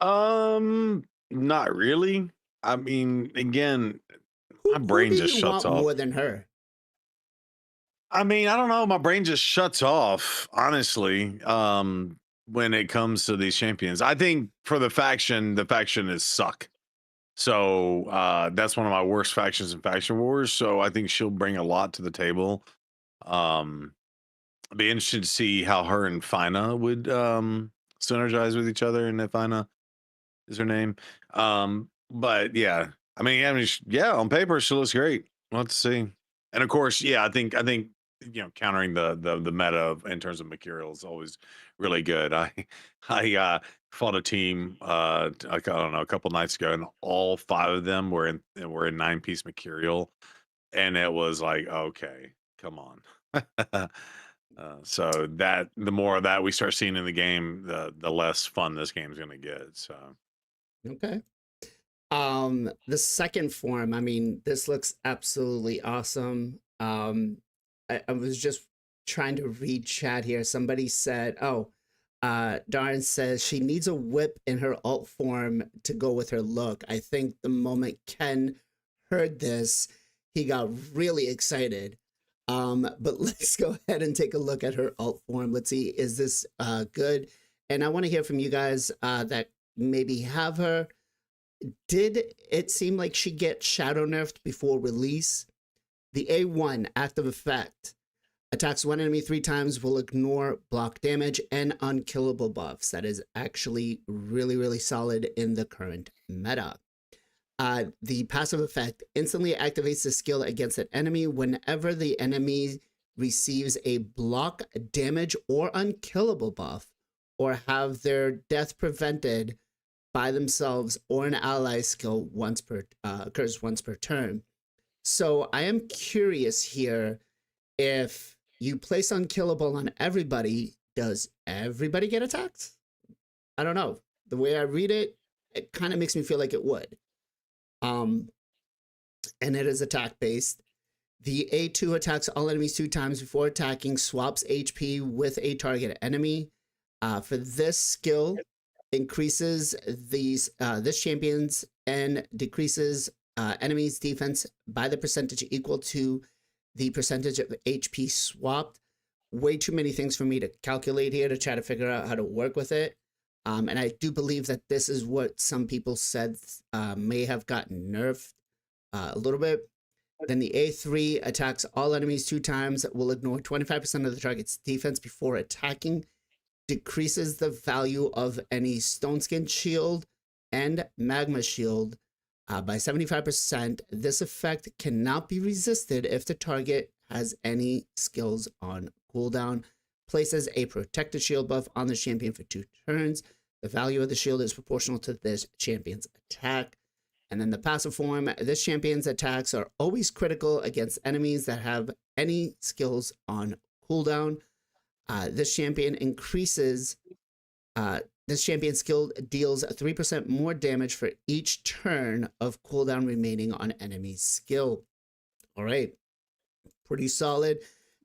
Not really. I mean, again, my Who brain do just you shuts want off. more than her? I mean, I don't know. My brain just shuts off, honestly, when it comes to these champions. I think for the faction is suck. So that's one of my worst factions in Faction Wars. So I think she'll bring a lot to the table. I'd be interested to see how her and Fina would synergize with each other. And if Fina is her name. But yeah, yeah, on paper she looks great. We'll have to see. And of course, yeah, I think countering the meta in terms of Mercurial is always really good. I fought a team I don't know, a couple nights ago, and all 5 of them were in 9-piece Mercurial, and it was like, okay, come on. So that the more of that we start seeing in the game, the less fun this game's gonna get. So Okay. The second form, I mean, this looks absolutely awesome. I was just trying to read chat here. Somebody said, oh, Darren says she needs a whip in her alt form to go with her look. I think the moment Ken heard this, he got really excited. But let's go ahead and take a look at her alt form. Let's see, is this good? And I want to hear from you guys that maybe have her. Did it seem like she gets shadow nerfed before release? The A1 active effect attacks one enemy 3 times, will ignore block damage and unkillable buffs. That is actually really, really solid in the current meta. The passive effect instantly activates the skill against an enemy whenever the enemy receives a block damage or unkillable buff, or have their death prevented by themselves or an ally skill occurs once per turn. So I am curious here, if you place unkillable on everybody, does everybody get attacked? I don't know. The way I read it, it kind of makes me feel like it would. And it is attack based. The A2 attacks all enemies 2 times before attacking, swaps HP with a target enemy. For this skill, increases this champion's and decreases enemies' defense by the percentage equal to the percentage of HP swapped. Way too many things for me to calculate here to try to figure out how to work with it. And I do believe that this is what some people said may have gotten nerfed a little bit. Then the A3 attacks all enemies 2 times, will ignore 25% of the target's defense before attacking, decreases the value of any Stone Skin shield and Magma shield by 75%. This effect cannot be resisted if the target has any skills on cooldown. Places a protected shield buff on the champion for 2 turns. The value of the shield is proportional to this champion's attack. And then the passive form, this champion's attacks are always critical against enemies that have any skills on cooldown. This champion skill deals 3% more damage for each turn of cooldown remaining on enemy's skill. All right, pretty solid.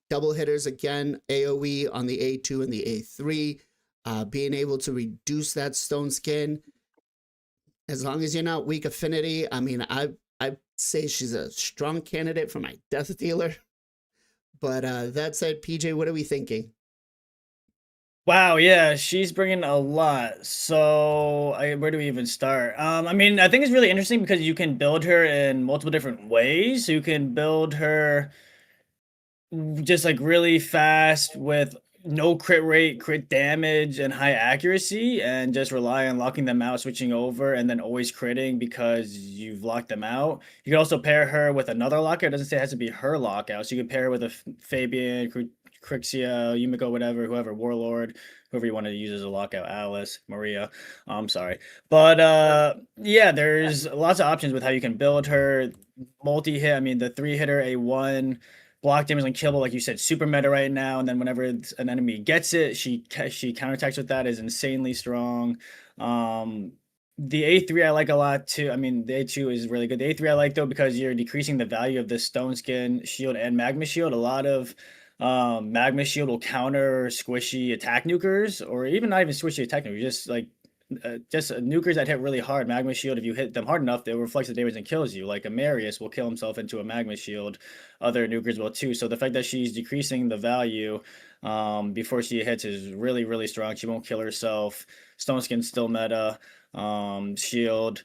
Double hitters again, AoE on the A2 and the A3. Being able to reduce that stone skin, as long as you're not weak affinity. I mean, I say she's a strong candidate for my death dealer. But that said, PJ, what are we thinking? Wow, yeah, she's bringing a lot. So, where do we even start? I mean, I think it's really interesting because you can build her in multiple different ways. So you can build her just like really fast with no crit rate, crit damage, and high accuracy, and just rely on locking them out, switching over, and then always critting because you've locked them out. You can also pair her with another locker. It doesn't say it has to be her lockout. So you can pair her with a Fabian, Crixia, Yumiko, whatever, whoever, Warlord, whoever you want to use as a lockout, Alice, Maria. I'm sorry. But yeah, there's lots of options with how you can build her. Multi-hit, I mean, the 3-hitter, A1, block damage unkillable, like you said, super meta right now. And then whenever an enemy gets it, she counterattacks with that, is insanely strong. The A3 I like a lot too. I mean, the A2 is really good. The A3 I like though because you're decreasing the value of the Stone Skin shield and Magma shield. A lot of Magma shield will counter squishy attack nukers, or even not even squishy attack nukers, just like nukers that hit really hard. Magma shield, if you hit them hard enough, it reflects the damage and kills you. Like Amarius will kill himself into a Magma shield. Other nukers will too. So the fact that she's decreasing the value before she hits is really, really strong. She won't kill herself. Stone Skin's still meta. Shield.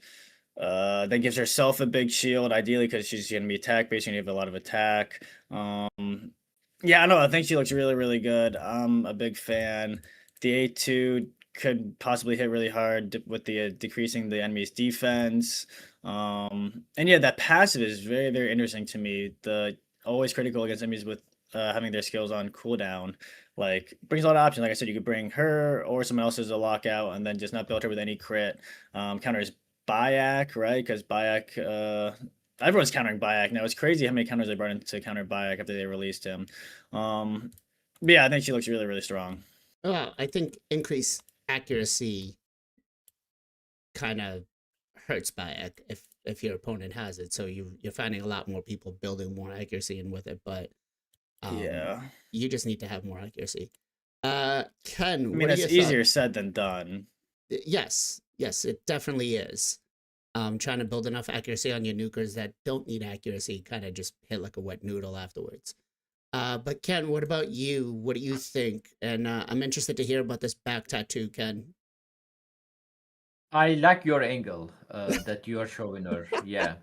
Then gives herself a big shield, ideally because she's gonna be attack based, gonna have a lot of attack. Yeah, I know. I think she looks really, really good. I'm a big fan. The A2 could possibly hit really hard with the decreasing the enemy's defense. And yeah, that passive is very, very interesting to me. The always critical against enemies with having their skills on cooldown, like brings a lot of options. Like I said, you could bring her or someone else as a lockout, and then just not build her with any crit. Counters Bayak, right? Because Bayak, everyone's countering Bayak now. It's crazy how many counters they brought in to counter Bayak after they released him. But yeah, I think she looks really, really strong. Well, I think increased accuracy kind of hurts by if your opponent has it. So you're finding a lot more people building more accuracy in with it, but Yeah. you just need to have more accuracy. Ken, I mean, what are that's your easier thoughts? said than done. Yes, yes, it definitely is. Trying to build enough accuracy on your nukers that don't need accuracy kind of just hit like a wet noodle afterwards. But Ken, what about you? What do you think? And I'm interested to hear about this back tattoo, Ken. I like your angle that you are showing her. Yeah.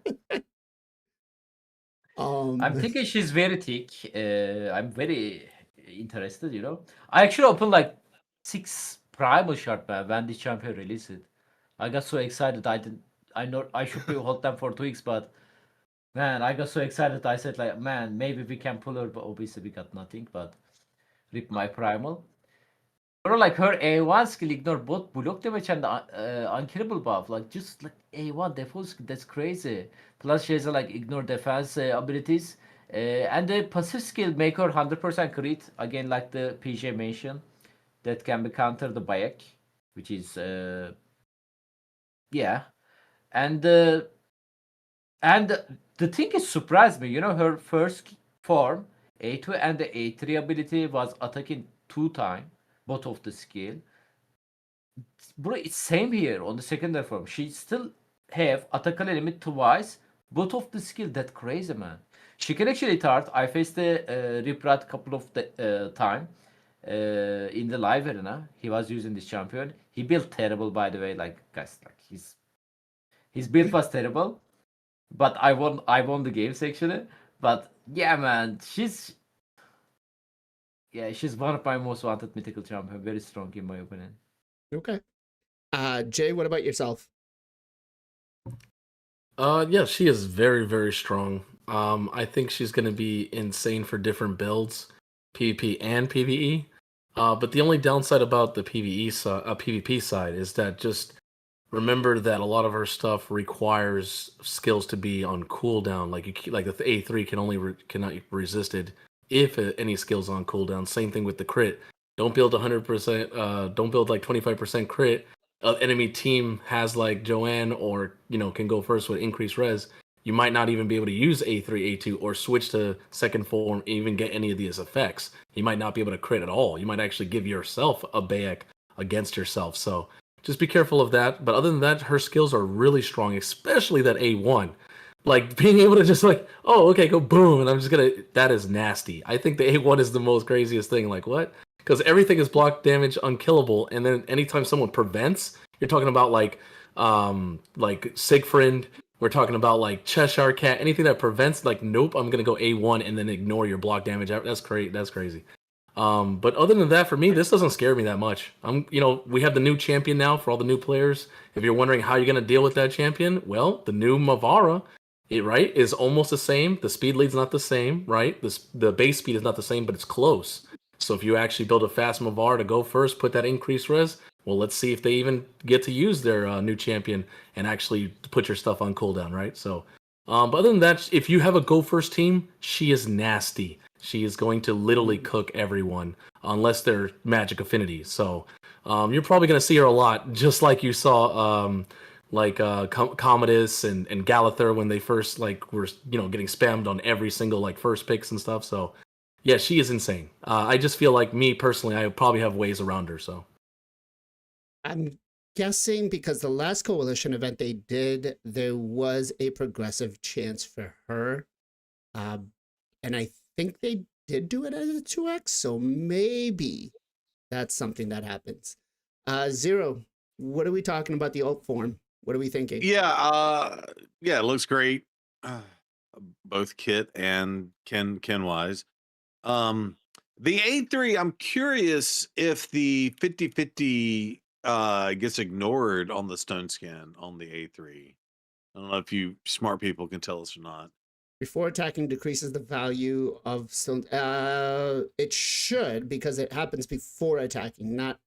I'm Um, thinking she's very thick. I'm very interested, you know. I actually opened like 6 primal shard, man, when the champion released it. I got so excited. I know I should be hold them for 2 weeks, but man, I got so excited. I said like, man, maybe we can pull her, but obviously we got nothing. But rip my primal. Bro, like her A1 skill ignore both block damage and unkillable buff. Like just like A1 default skill, that's crazy. Plus she has like ignore defense abilities. And the passive skill make her 100% crit. Again, like the PJ mentioned, that can be countered the Bayek, which is yeah. And and the thing is surprised me. You know, her first form A2 and the A3 ability was attacking 2 times, both of the skill. Bro, it's same here on the secondary form. She still have attack limit twice, both of the skill. That crazy, man. She can actually start. I faced the Riprat couple of the time in the live arena. He was using this champion. He built terrible, by the way. Like guys, like his build was terrible. But I won the games actually. But yeah, man, she's one of my most wanted mythical champion. Very strong in my opinion. okay. Jay, what about yourself? Yeah, she is very, very strong. I think she's gonna be insane for different builds, PvP and PvE. But the only downside about the PvP side is that just remember that a lot of her stuff requires skills to be on cooldown. Like the A3 cannot be resisted if any skills on cooldown. Same thing with the crit. Don't build 100%. Don't build like 25% crit. Enemy team has like Joanne or can go first with increased res. You might not even be able to use A3, A2, or switch to second form, even get any of these effects. You might not be able to crit at all. You might actually give yourself a Bayek against yourself. So just be careful of that. But other than that, her skills are really strong, especially that A1. Like being able to just like, oh, okay, go boom, and I'm just gonna. That is nasty. I think the A1 is the most craziest thing. Like what? Because everything is block damage, unkillable, and then anytime someone prevents, you're talking about like Siegfried. We're talking about like Cheshire Cat. Anything that prevents, like, nope, I'm gonna go A1 and then ignore your block damage. That's crazy. That's crazy. But other than that, for me, this doesn't scare me that much. We have the new champion now for all the new players. If you're wondering how you're gonna deal with that champion, well, the new Mavara, right, is almost the same. The speed lead's not the same, right? The base speed is not the same, but it's close. So if you actually build a fast Mavara to go first, put that increased res, well, let's see if they even get to use their new champion and actually put your stuff on cooldown, right? So, but other than that, if you have a go first team, she is nasty. She is going to literally cook everyone unless they're magic affinity. So you're probably going to see her a lot, just like you saw Commodus and Galather when they first were getting spammed on every single first picks and stuff. So yeah, she is insane. I just feel like me personally, I probably have ways around her. So I'm guessing because the last coalition event they did, there was a progressive chance for her. And I think they did do it as a 2x, so maybe that's something that happens. Zero, what are we talking about the alt form? What are we thinking? Yeah, it looks great. Uh, both Kit and Ken wise. The A3, I'm curious if the 50/50 gets ignored on the stone scan on the A3. I don't know if you smart people can tell us or not. Before attacking decreases the value of stone. It should, because it happens before attacking, not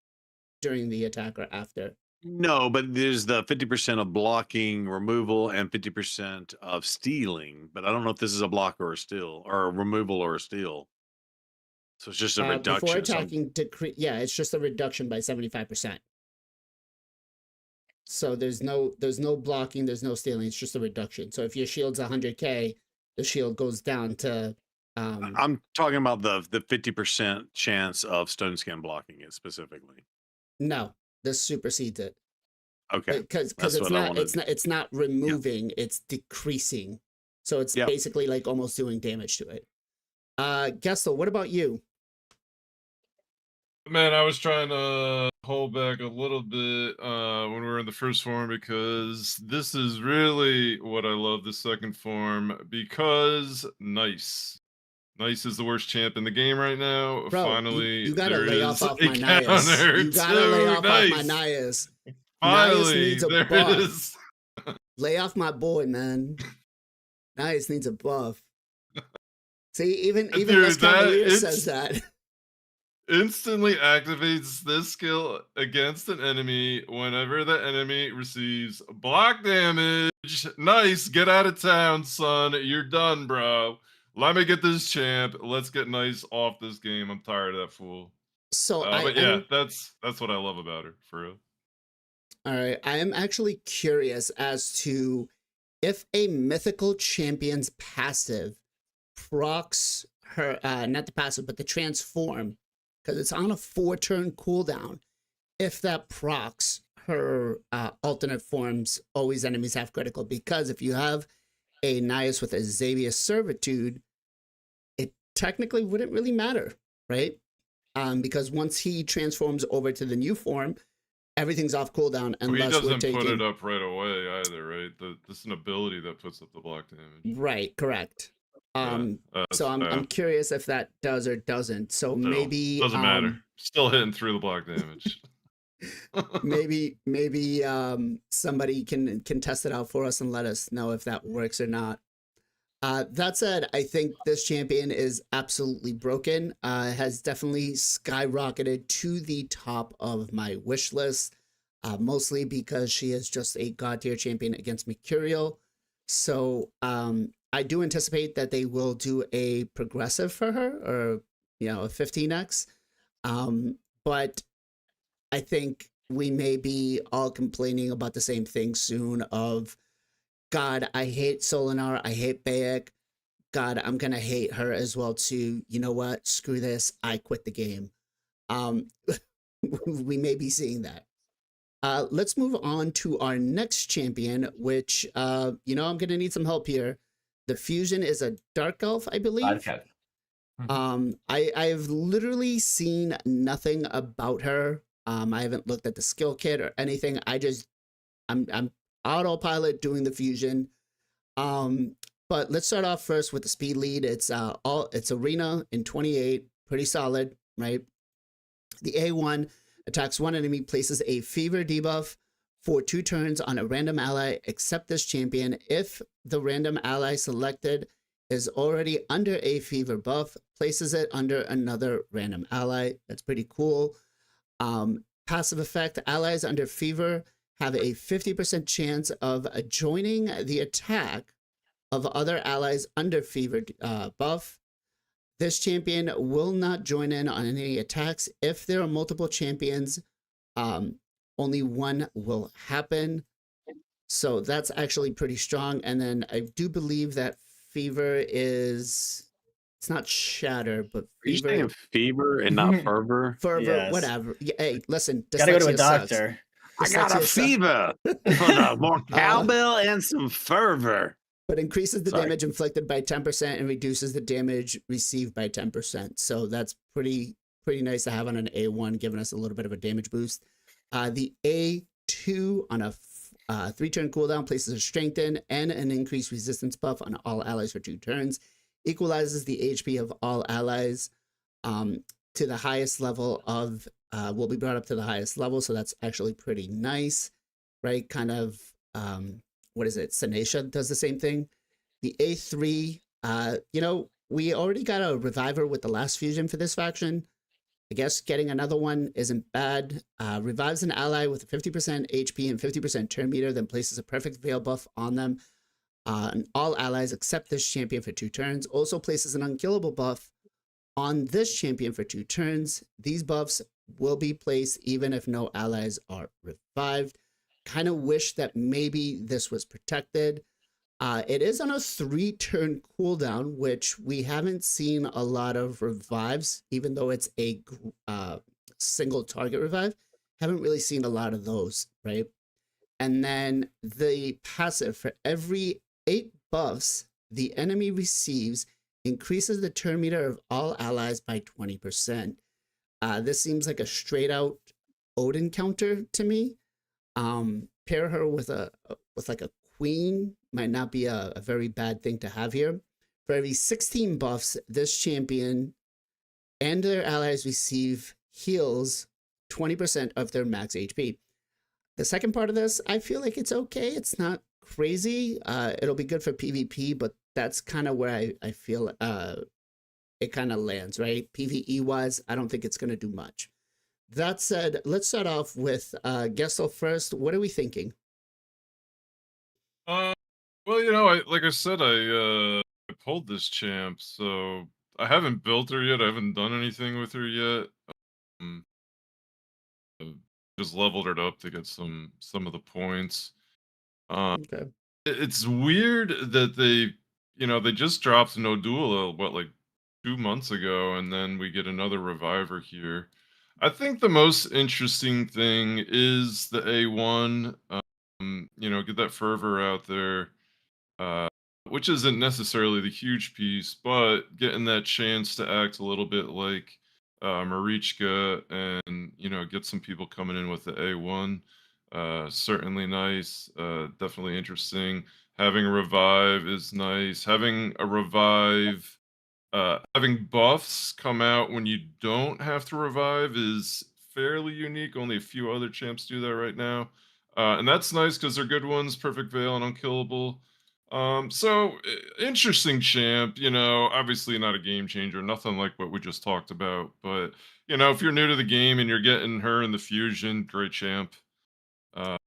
during the attack or after. No, but there's the 50% of blocking removal and 50% of stealing. But I don't know if this is a block or a steal, or a removal or a steal. So it's just a Before reduction. attacking, yeah, it's just a reduction by 75%. So there's no blocking, there's no stealing. It's just a reduction. So if your shield's 100k, the shield goes down to. I'm talking about the 50% chance of stone scan blocking it specifically. No, this supersedes it. Okay, Because that's what I wanted. it's not removing, it's decreasing. So it's Yep. basically like almost doing damage to it. Gestel, what about you? Man, I was trying to hold back a little bit when we were in the first form, because this is really what I love the second form, because Nice is the worst champ in the game right now. Bro, finally, you gotta there lay is off a my Nias. counter You gotta lay to off my Nice. Nias. Nias Finally, needs a there buff. is. Lay off my boy, man. Nias needs a buff. See, even Dude, Les that Cavalier it's- says that. Instantly activates this skill against an enemy whenever the enemy receives block damage. Nice, get out of town, son. You're done, bro. Let me get this champ. Let's get Nice off this game. I'm tired of that fool. So But yeah, that's what I love about her, for real. all right, I am actually curious as to if a mythical champion's passive procs her, not the passive, but the transform, because it's on a 4-turn cooldown. If that procs her alternate forms, always enemies have critical. Because if you have a Nias with a Xavier Servitude, it technically wouldn't really matter, right? Because once he transforms over to the new form, everything's off cooldown Well, he unless we're doesn't taking. put it up right away either, right? This is an ability that puts up the block damage. Right, correct. So I'm yeah. curious if that does or doesn't. So Still, maybe doesn't matter. Still hitting through the block damage. maybe somebody can test it out for us and let us know if that works or not. That said, I think this champion is absolutely broken. Has definitely skyrocketed to the top of my wish list, mostly because she is just a god tier champion against Mercurial. So I do anticipate that they will do a progressive for her, or a 15x. But I think we may be all complaining about the same thing soon of, God, I hate Solinar, I hate Bayek. God, I'm gonna hate her as well too. You know what? Screw this. I quit the game. We may be seeing that. Let's move on to our next champion, which I'm gonna need some help here. The fusion is a dark elf, I believe. Dark elf. I've literally seen nothing about her. I haven't looked at the skill kit or anything. I'm autopilot doing the fusion. But let's start off first with the speed lead. It's arena in 28, pretty solid, right? The A1 attacks one enemy, places a fever debuff for 2 turns on a random ally except this champion. If the random ally selected is already under a fever buff, places it under another random ally. That's pretty cool. Passive effect, allies under fever have a 50% chance of joining the attack of other allies under fever buff. This champion will not join in on any attacks. If there are multiple champions, only one will happen. So that's actually pretty strong. And then I do believe that fever is, it's not shatter, but Are you fever. saying fever and not fervor? Fervor, Yes. whatever. Hey, listen, Gotta go to a dyslexia sucks. doctor. I got a Dyslexia sucks. fever. For the more cowbell and some fervor. But increases the Sorry. damage inflicted by 10% and reduces the damage received by 10%. So that's pretty nice to have on an A1, giving us a little bit of a damage boost. The A2 on a 3-turn cooldown, places a strengthen and an increased resistance buff on all allies for 2 turns. Equalizes the HP of all allies to the highest level of, will be brought up to the highest level. So that's actually pretty nice, right? Kind of, what is it? Senesha does the same thing. The A3, you know, we already got a reviver with the last fusion for this faction. I guess getting another one isn't bad. Revives an ally with a 50% HP and 50% turn meter, then places a perfect veil buff on them. And all allies except this champion for 2 turns. Also places an unkillable buff on this champion for 2 turns. These buffs will be placed even if no allies are revived. Kind of wish that maybe this was protected. It is on a 3-turn cooldown, which we haven't seen a lot of revives, even though it's a single target revive. Haven't really seen a lot of those, right? And then the passive, for every 8 buffs the enemy receives, increases the turn meter of all allies by 20%. This seems like a straight out Odin counter to me. Pair her with like a queen might not be a very bad thing to have here. For every 16 buffs, this champion and their allies receive heals 20% of their max HP. The second part of this, I feel like it's okay. It's not crazy. It'll be good for PvP, but that's kind of where I feel it kind of lands, right? PvE wise, I don't think it's going to do much. That said, let's start off with Gestel first. What are we thinking? Well, you know, like I said, I pulled this champ, so I haven't built her yet. I haven't done anything with her yet. Um, I've just leveled her up to get some of the points. Okay. It's weird that they just dropped no duel, what, like 2 months ago, and then we get another reviver here. I think the most interesting thing is the A1. Get that fervor out there, uh, which isn't necessarily the huge piece, but getting that chance to act a little bit like Marichka and get some people coming in with the A1. Certainly nice. Definitely interesting. Having a revive is nice. Having a revive, having buffs come out when you don't have to revive is fairly unique. Only a few other champs do that right now. And that's nice because they're good ones, Perfect Veil and Unkillable. Interesting champ, obviously not a game changer, nothing like what we just talked about. But, if you're new to the game and you're getting her in the fusion, great champ. Uh,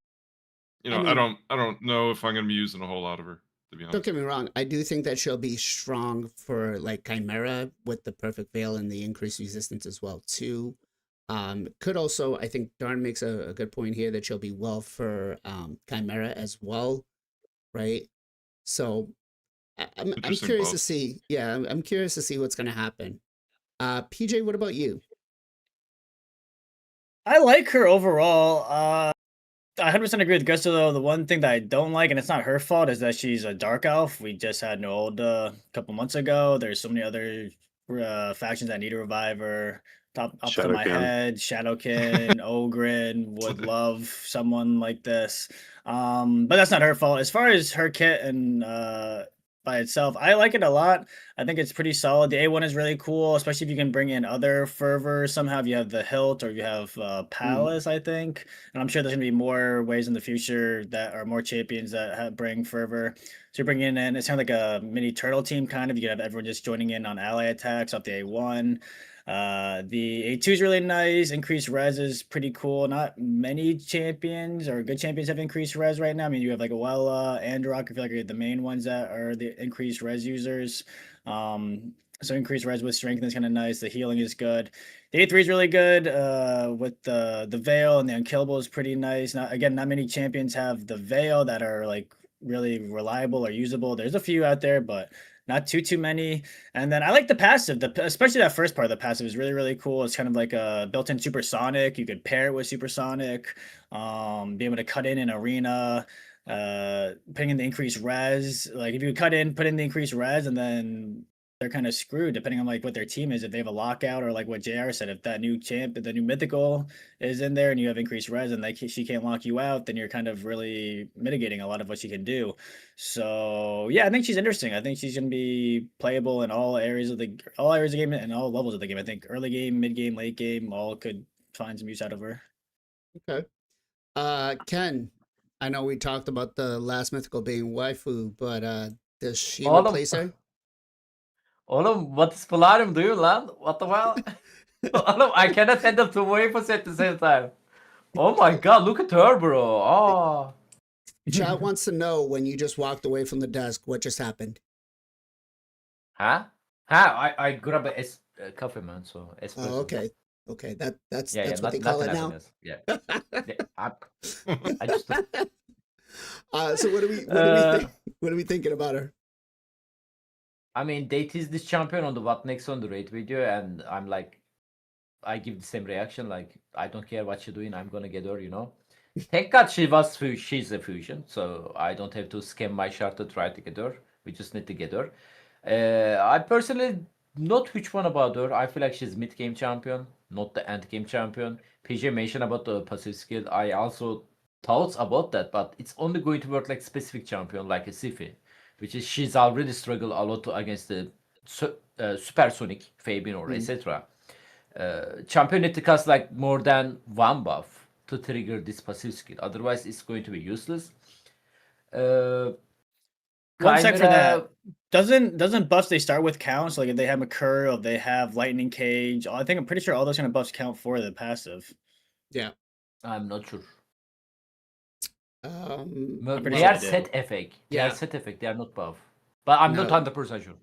I I mean, don't know if I'm going to be using a whole lot of her, to be don't honest. get me wrong. I do think that she'll be strong for like Chimera with the perfect veil and the increased resistance as well too. Could also, I think Darn makes a good point here that she'll be well for Chimera as well, right? So I'm Interesting curious to buffs. see. Yeah, I'm curious to see what's going to happen. PJ, what about you? I like her overall. I 100% agree with Gusto though. The one thing that I don't like, and it's not her fault, is that she's a dark elf. We just had an old couple months ago. There's so many other factions that need a reviver. Top of my Shadowkin. head, Shadowkin, Ogren would love someone like this. But that's not her fault. As far as her kit and by itself, I like it a lot. I think it's pretty solid. The A1 is really cool, especially if you can bring in other fervor. Somehow, if you have the hilt or you have Palace, I think. And I'm sure there's gonna be more ways in the future that are more champions that bring fervor. So you're bringing in, it's kind of like a mini turtle team, kind of. You could have everyone just joining in on ally attacks up the A1. The A2 is really nice. Increased res is pretty cool. Not many champions or good champions have increased res right now. I mean, you have like Awella, Androck, I feel like are the main ones that are the increased res users. So increased res with strength is kind of nice. The healing is good. The A3 is really good. With the veil and the unkillable is pretty nice. Not many champions have the veil that are like really reliable or usable. There's a few out there, but not too many. And then I like the passive, especially that first part of the passive is really, really cool. It's kind of like a built-in supersonic. You could pair it with supersonic, be able to cut in an arena, putting in the increased res. Like if you cut in, put in the increased res, and then they're kind of screwed depending on like what their team is. If they have a lockout or like what JR said, if that new the new mythical is in there and you have increased res and she can't lock you out, then you're kind of really mitigating a lot of what she can do. So yeah, I think she's interesting. I think she's gonna be playable in all areas of the game and all levels of the game. I think early game, mid game, late game, all could find some use out of her. Okay. Ken, I know we talked about the last mythical being waifu, but does she Oğlum, replace her? oğlum, what is Polarium doing, lan? What the hell? Oğlum, I cannot handle two waivers at the same time. Oh my god, look at her, bro. Oh. Chat wants to know when you just walked away from the desk, what just happened? Huh? Huh? I grabbed a coffee, man, so espresso. Oh, okay. Okay, that's Yeah, what not, they call it nothing now. happiness. Yeah. I just... So what do we think? What are we thinking about her? I mean, they teased this champion on the What Next on the raid video, and I'm like, I give the same reaction. Like, I don't care what she's doing. I'm gonna get her, you know. Thank God she's a fusion, so I don't have to scam my shard to try to get her. We just need to get her. I personally not which one about her. I feel like she's mid game champion, not the end game champion. PJ mentioned about the passive skill. I also thought about that, but it's only going to work like specific champion, like a Sifi, which is she's already struggled a lot against the supersonic Fabian or etc. Champion need to cast like more than one buff to trigger this passive skill. Otherwise, it's going to be useless. One sec for that. Chimera, Doesn't buffs they start with counts? Like if they have McCurr, if they have Lightning Cage, I think I'm pretty sure all those kind of buffs count for the passive. Yeah. I'm not sure. pretty They sure are they do. set effect. They Yeah. are set effect. They are not buff. But I'm not No. 100% sure.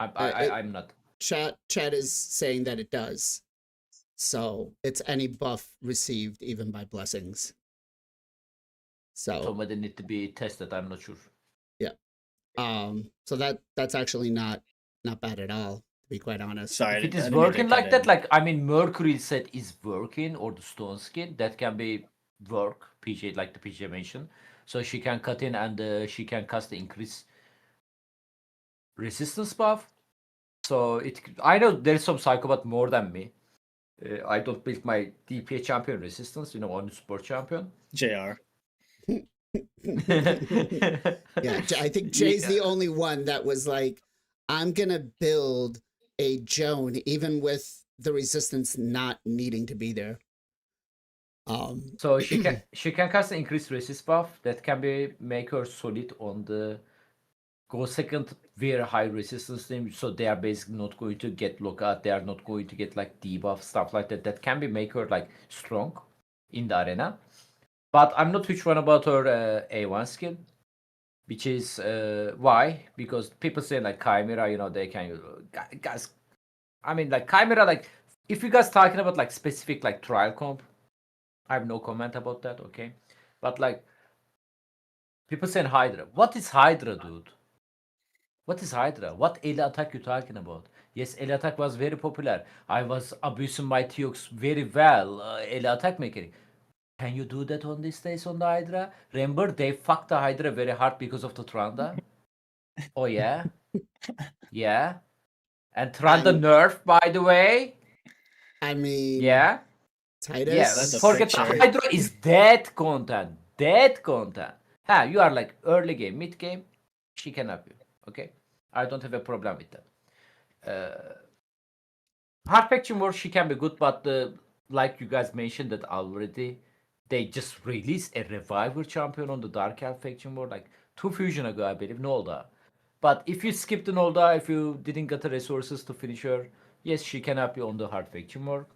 I'm not. Chat is saying that it does. So it's any buff received, even by blessings. So Somebody need to be tested. I'm not sure. so that's actually not bad at all, to be quite honest. Sorry, If it I is didn't mean to working cut like that, in. like I mean, Mercury set is working or the Stone skin, that can be work. PJ like the PJ mentioned, so she can cut in and she can cast the increase resistance buff. So it, I know there is some psychopath more than me. I don't build my DPA champion resistance, you know, on support champion. JR. Yeah, I think Jay's the only one that was like, I'm gonna build a Joan even with the resistance not needing to be there. So she can cast an increased resist buff that can be make her solid on the go second very high resistance team. So they are basically not going to get lockout. They are not going to get like debuff stuff like that. That can be make her like strong in the arena. But I'm not which one about her A1 skill, which is why, because people say like Chimera, you know, they can guys. I mean like Chimera, like if you guys talking about like specific like trial comp, I have no comment about that, okay? But like people saying Hydra. What is Hydra, dude? What is Hydra? What early attack you talking about? Yes, early attack was very popular. I was abusing my Tiox very well. Early attack mechanic. Can you do that on these days on the Hydra? Remember, they fucked the Hydra very hard because of the Tranda. Oh yeah, yeah. And Tranda nerf, by the way. I mean, Yeah. Titus. Yeah, That's a forget the picture. Hydra is dead content. Dead content. Ha, you are like early game, mid game. She can help you. Okay, I don't have a problem with that. Hard faction war she can be good, but like you guys mentioned that already, they just released a revival champion on the Dark Elf faction war like 2 fusion ago, I believe, Nolda. But if you skipped the Nolda, if you didn't get the resources to finish her, yes, she can help you on the hard faction war.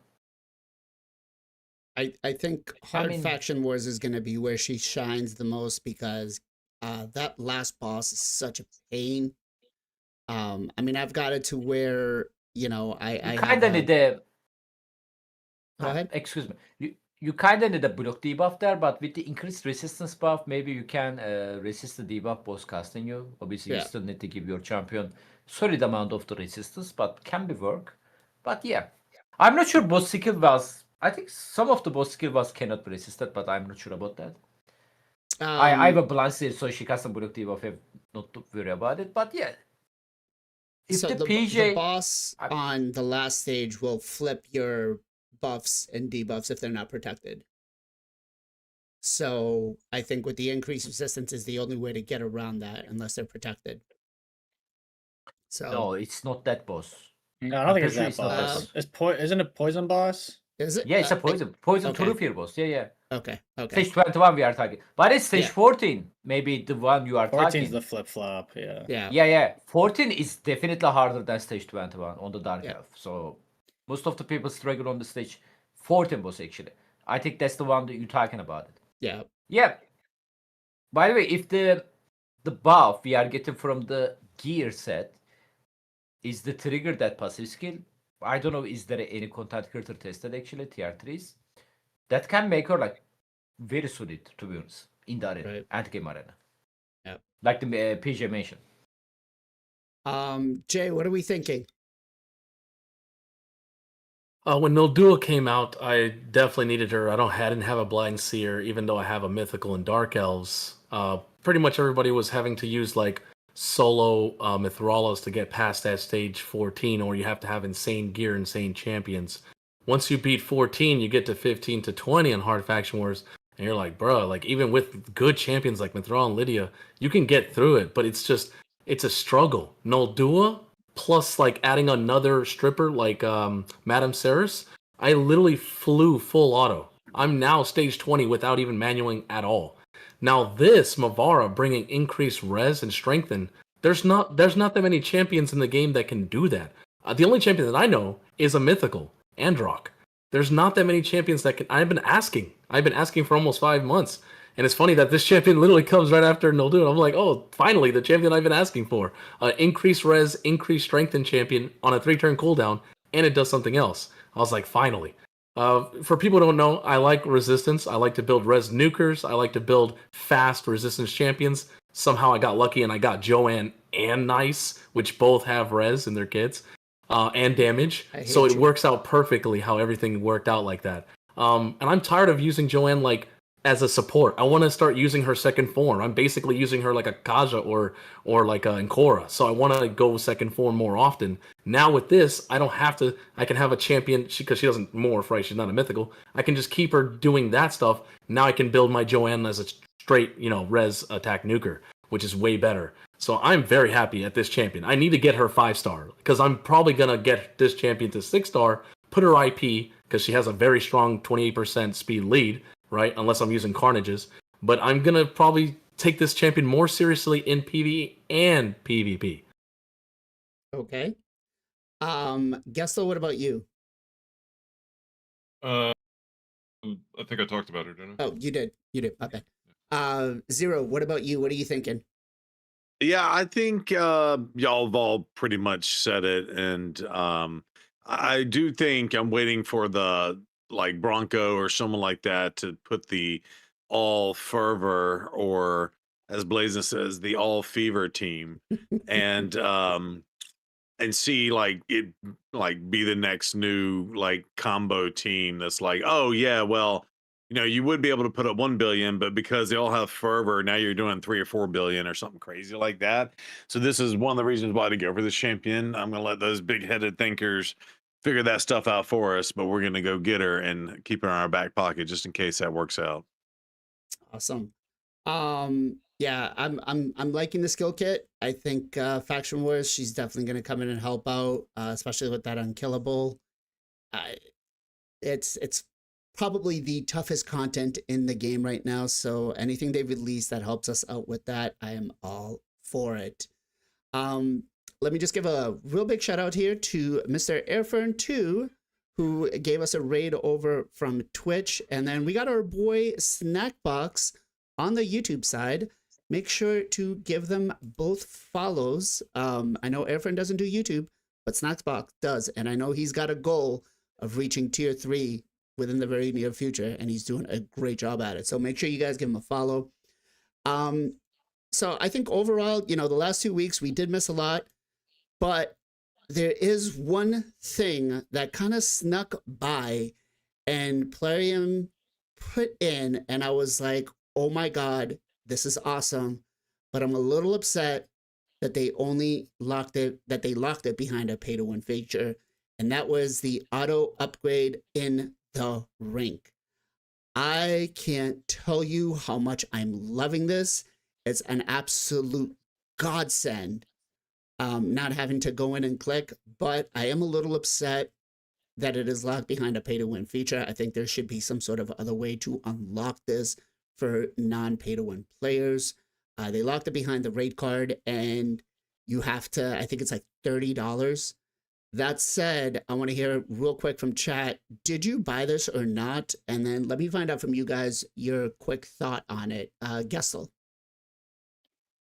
I think Hard Faction Wars is going to be where she shines the most because that last boss is such a pain. I mean, I've got it to where, you know, I kind of need a... Go ahead. Excuse me. You kind of need a block debuff there, but with the increased resistance buff, maybe you can resist the debuff boss casting you. Obviously, you still need to give your champion solid amount of the resistance, but can be work. But yeah, I'm not sure boss skill was... I think some of the boss skill was cannot be resisted, but I'm not sure about that. I have a blind seal, so she casts a block debuff. I have not to worry about it. But yeah, If So the the PJ, boss I- on the last stage will flip your buffs and debuffs if they're not protected. So I think with the increased resistance is the only way to get around that unless they're protected. So no, it's not that boss. No, I don't I'm think it's pretty that sure it's not that boss. boss. Isn't it poison boss? is it? Yeah, it's a poison okay. true fear boss. Yeah. Okay. Stage 21 we are talking. But it's stage Yeah. 14. Maybe the one you are 14's talking. the flip flop. Yeah. Yeah. 14 is definitely harder than stage 21 on the Dark Yeah. Elf. So most of the people struggle on the stage 14 boss actually. I think that's the one that you're talking about it. Yeah. Yeah. By the way, if the buff we are getting from the gear set is the trigger that passive skill, I don't know, is there any content creator tested actually, TR3s? That can make her like very solid, to be honest, in the arena, Right. anti-game arena. Yeah. Like the PJ mentioned. Jay, what are we thinking? When Mildua came out, I definitely needed her. Hadn't have a Blind Seer, even though I have a Mythical and Dark Elves. Pretty much everybody was having to use like solo Mithralas to get past that stage 14, or you have to have insane gear, insane champions. Once you beat 14, you get to 15 to 20 on Hard Faction Wars, and you're like, bro, like even with good champions like Mithral and Lydia, you can get through it, but it's a struggle. Noldua, plus like adding another stripper like Madame Ceres, I literally flew full auto. I'm now stage 20 without even manualing at all. Now this Mavara bringing increased res and strengthen, there's not that many champions in the game that can do that. The only champion that I know is a Mythical, Androck. There's not that many champions that can. I've been asking for almost 5 months. And it's funny that this champion literally comes right after Noldun. I'm like, oh, finally, the champion I've been asking for. Increased res, increased strength in champion on a 3-turn cooldown, and it does something else. I was like, finally. For people who don't know, I like resistance. I like to build res nukers. I like to build fast resistance champions. Somehow I got lucky and I got Joanne and Nice, which both have res in their kits, and damage. So it works out perfectly how everything worked out like that. And I'm tired of using Joanne like as a support. I want to start using her second form. I'm basically using her like a Kaja or like a Ankora. So I want to go second form more often. Now with this, I don't have to. I can have a champion because she doesn't morph, right? She's not a mythical. I can just keep her doing that stuff. Now I can build my Joanne as a straight, res attack nuker, which is way better. So I'm very happy at this champion. I need to get her 5-star because I'm probably gonna get this champion to 6-star. Put her IP because she has a very strong 28% speed lead. Right, unless I'm using Carnages. But I'm going to probably take this champion more seriously in PvE and PvP. Okay. Gessel, what about you? I think I talked about her, didn't I? Oh, you did. My bad. Zero, what about you? What are you thinking? Yeah, I think y'all have all pretty much said it, and I do think I'm waiting for the like Bronco or someone like that to put the all fervor, or as Blazin says, the all fever team, and see like it like be the next new like combo team that's like, oh yeah, well, you would be able to put up 1 billion, but because they all have fervor, now you're doing 3 or 4 billion or something crazy like that. So this is one of the reasons why to go for this champion. I'm gonna let those big-headed thinkers figure that stuff out for us, but we're gonna go get her and keep her in our back pocket just in case that works out. Awesome. Yeah, I'm liking the skill kit. I think Faction Wars, she's definitely gonna come in and help out, especially with that unkillable. It's probably the toughest content in the game right now. So anything they release that helps us out with that, I am all for it. Let me just give a real big shout out here to Mr. Airfern2, who gave us a raid over from Twitch. And then we got our boy Snackbox on the YouTube side. Make sure to give them both follows. I know Airfern doesn't do YouTube, but Snackbox does. And I know he's got a goal of reaching tier 3 within the very near future. And he's doing a great job at it. So make sure you guys give him a follow. So I think overall, the last 2 weeks we did miss a lot. But there is one thing that kind of snuck by and Plarium put in, and I was like, oh my God, this is awesome. But I'm a little upset that they locked it behind a pay to win feature, and that was the auto upgrade in the rink. I can't tell you how much I'm loving this. It's an absolute godsend, not having to go in and click, but I am a little upset that it is locked behind a pay to win feature. I think there should be some sort of other way to unlock this for non pay to win players. They locked it behind the raid card, and you have to, I think it's like $30. That said, I want to hear real quick from chat. Did you buy this or not? And then let me find out from you guys your quick thought on it. Gessel.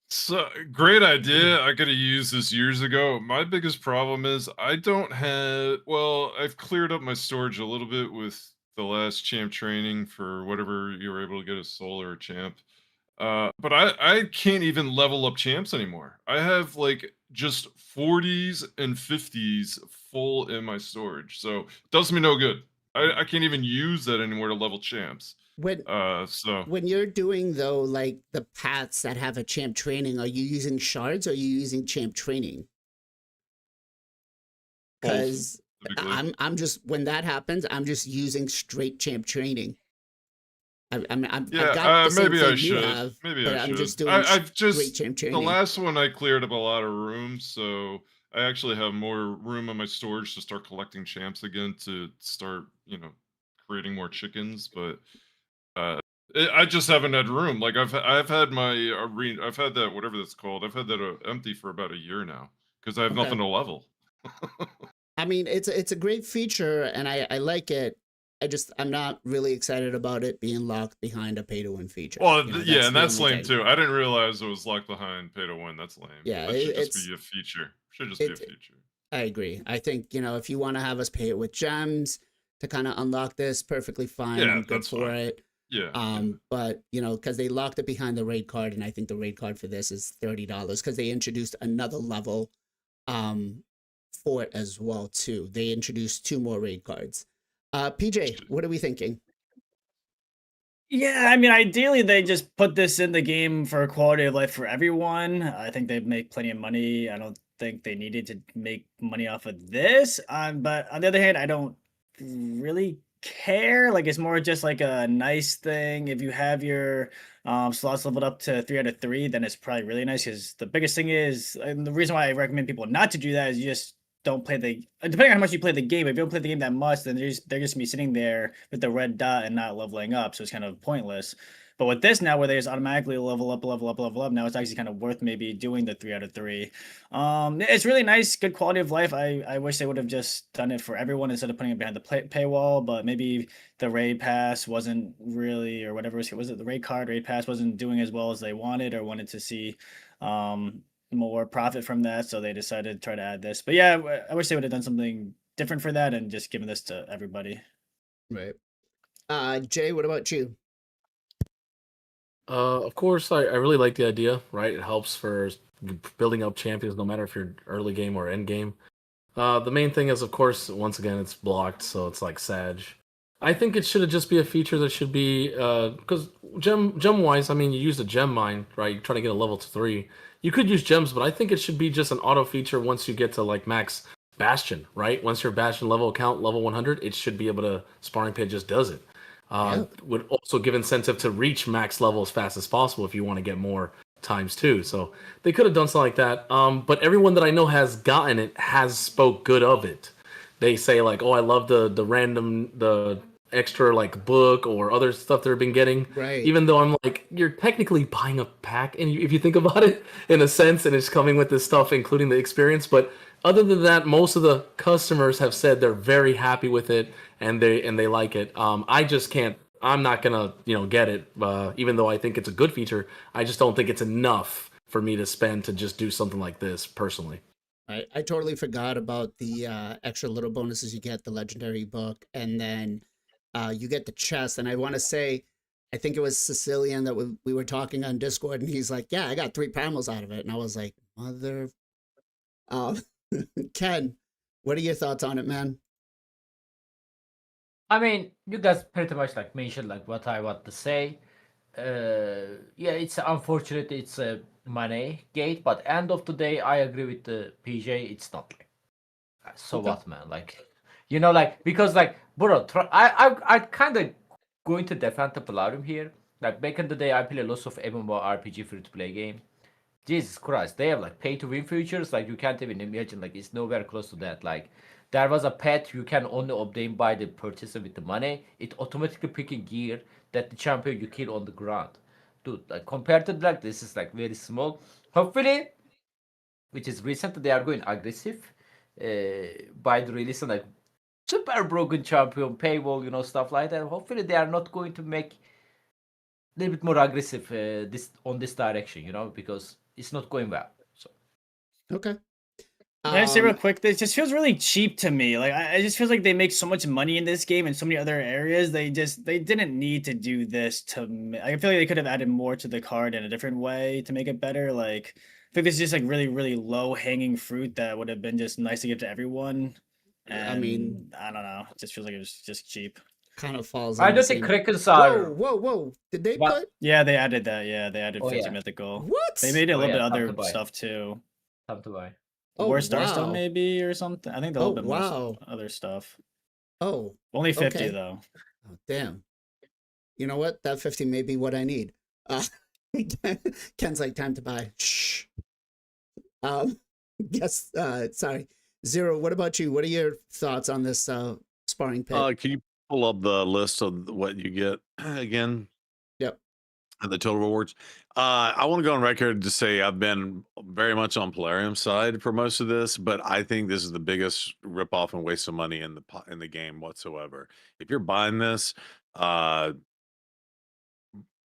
So great idea. I could have used this years ago. My biggest problem is I don't have, well, I've cleared up my storage a little bit with the last champ training for whatever you were able to get a soul or a champ. But I can't even level up champs anymore. I have like just 40s and 50s full in my storage. So it does me no good. I can't even use that anymore to level champs. When So when you're doing though, like the paths that have a champ training, are you using shards or are you using champ training? both Because typically. I'm just, when that happens, I'm just using straight champ training. I've Yeah, got the same maybe I thing you should. have, Maybe but I I'm should. just doing I've straight just champ the training. last one I cleared up a lot of rooms, so I actually have more room on my storage to start collecting champs again to start, creating more chickens. But I just haven't had room. Like I've had my arena, I've had that whatever that's called. I've had that empty for about a year now because I have Okay. nothing to level. I mean, it's a great feature, and I like it. I'm not really excited about it being locked behind a pay to win feature. Well, You know, yeah, that's and the that's only lame thing. too. I didn't realize it was locked behind pay to win. That's lame. Yeah, That should just be a feature. Should just be a it feature. I agree. I think, if you want to have us pay it with gems to kind of unlock this, perfectly fine. Yeah, I'm good that's for fine. it. Yeah. But because they locked it behind the raid card, and I think the raid card for this is $30 because they introduced another level for it as well too. They introduced 2 more raid cards. PJ, what are we thinking? Yeah, I mean, ideally they just put this in the game for quality of life for everyone. I think they'd make plenty of money. I don't think they needed to make money off of this. But on the other hand, I don't really care. Like, it's more just like a nice thing. If you have your slots leveled up to 3 out of 3, then it's probably really nice. Because the biggest thing is, and the reason why I recommend people not to do that is you just don't play depending on how much you play the game. If you don't play the game that much, then they're just gonna be sitting there with the red dot and not leveling up, so it's kind of pointless. But with this now, where they just automatically level up, now it's actually kind of worth maybe doing the 3 out of 3. It's really nice, good quality of life. I wish they would have just done it for everyone instead of putting it behind the paywall. But maybe the raid pass wasn't really, or whatever was it, the raid pass wasn't doing as well as they wanted to see more profit from that, so they decided to try to add this. But yeah, I wish they would have done something different for that and just given this to everybody. Right. Jay, what about you? Of course, I really like the idea, right? It helps for building up champions, no matter if you're early game or end game. The main thing is, of course, once again, it's blocked, so it's like Sag. I think it should just be a feature that should be, because gem wise, I mean, you use a gem mine, right? You're trying to get a level 3. You could use gems, but I think it should be just an auto feature once you get to like max Bastion, right? Once your Bastion level count level 100, it should be able to, Sparring Pit just does it. Yeah. Would also give incentive to reach max level as fast as possible if you want to get more times too. So they could have done something like that. But everyone that I know has gotten it has spoke good of it. They say like, "Oh, I love the extra like book or other stuff they've been getting." Right. Even though I'm like, you're technically buying a pack, and if you think about it in a sense, and it's coming with this stuff, including the experience. But other than that, most of the customers have said they're very happy with it and they like it. I just can't. I'm not gonna get it. Even though I think it's a good feature, I just don't think it's enough for me to spend to just do something like this personally. I totally forgot about the extra little bonuses you get, the legendary book, and then you get the chest. And I want to say, I think it was Sicilian that we were talking on Discord, and he's like, "Yeah, I got 3 primals out of it," and I was like, "Mother." Um, Ken, what are your thoughts on it, man? I mean, you guys pretty much like mentioned like what I want to say. Yeah, it's unfortunate. It's a money gate, but end of the day, I agree with the PJ. It's not like so Okay. what, man. Like, like because like, bro, I kind of going to defend the Plarium here. Like back in the day, I played lots of MMORPG free to play game. Jesus Christ, they have like pay to win features. Like you can't even imagine. Like it's nowhere close to that. Like there was a pet you can only obtain by the purchase with the money. It automatically picking gear that the champion you kill on the ground. Dude, like compared to like this is like very small. Hopefully, which is recent, they are going aggressive by the release like super broken champion paywall, stuff like that. Hopefully, they are not going to make a little bit more aggressive this direction, because it's not going well. So Okay. Can I say real Um, quick? This just feels really cheap to me. Like I just feels like they make so much money in this game and so many other areas. They didn't need to do this to. I feel like they could have added more to the card in a different way to make it better. Like I think this is just like really really low hanging fruit that would have been just nice to give to everyone. I mean, And I don't know. It just feels like it was just cheap. kind of falls I in the don't think same. Krakens Whoa, are whoa, whoa! Did they what. put Yeah, they added that. Yeah, they added Oh 50 yeah, mythical. what? They made it a oh little yeah, bit time to other buy, stuff too. time to buy. Oh War Starstone wow! maybe or something. I think a Oh little bit more wow! other stuff. Oh, Only 50 okay. though. Oh, damn. You know what? That 50 may be what I need. Uh, Ken's like, time to buy. Shh. Um, yes. Sorry, Zero. What about you? What are your thoughts on this sparring pit? Can you pull up the list of what you get again? Yep. And the total rewards. I want to go on record to say I've been very much on Polarium's side for most of this, but I think this is the biggest ripoff and waste of money in the game whatsoever. If you're buying this, uh,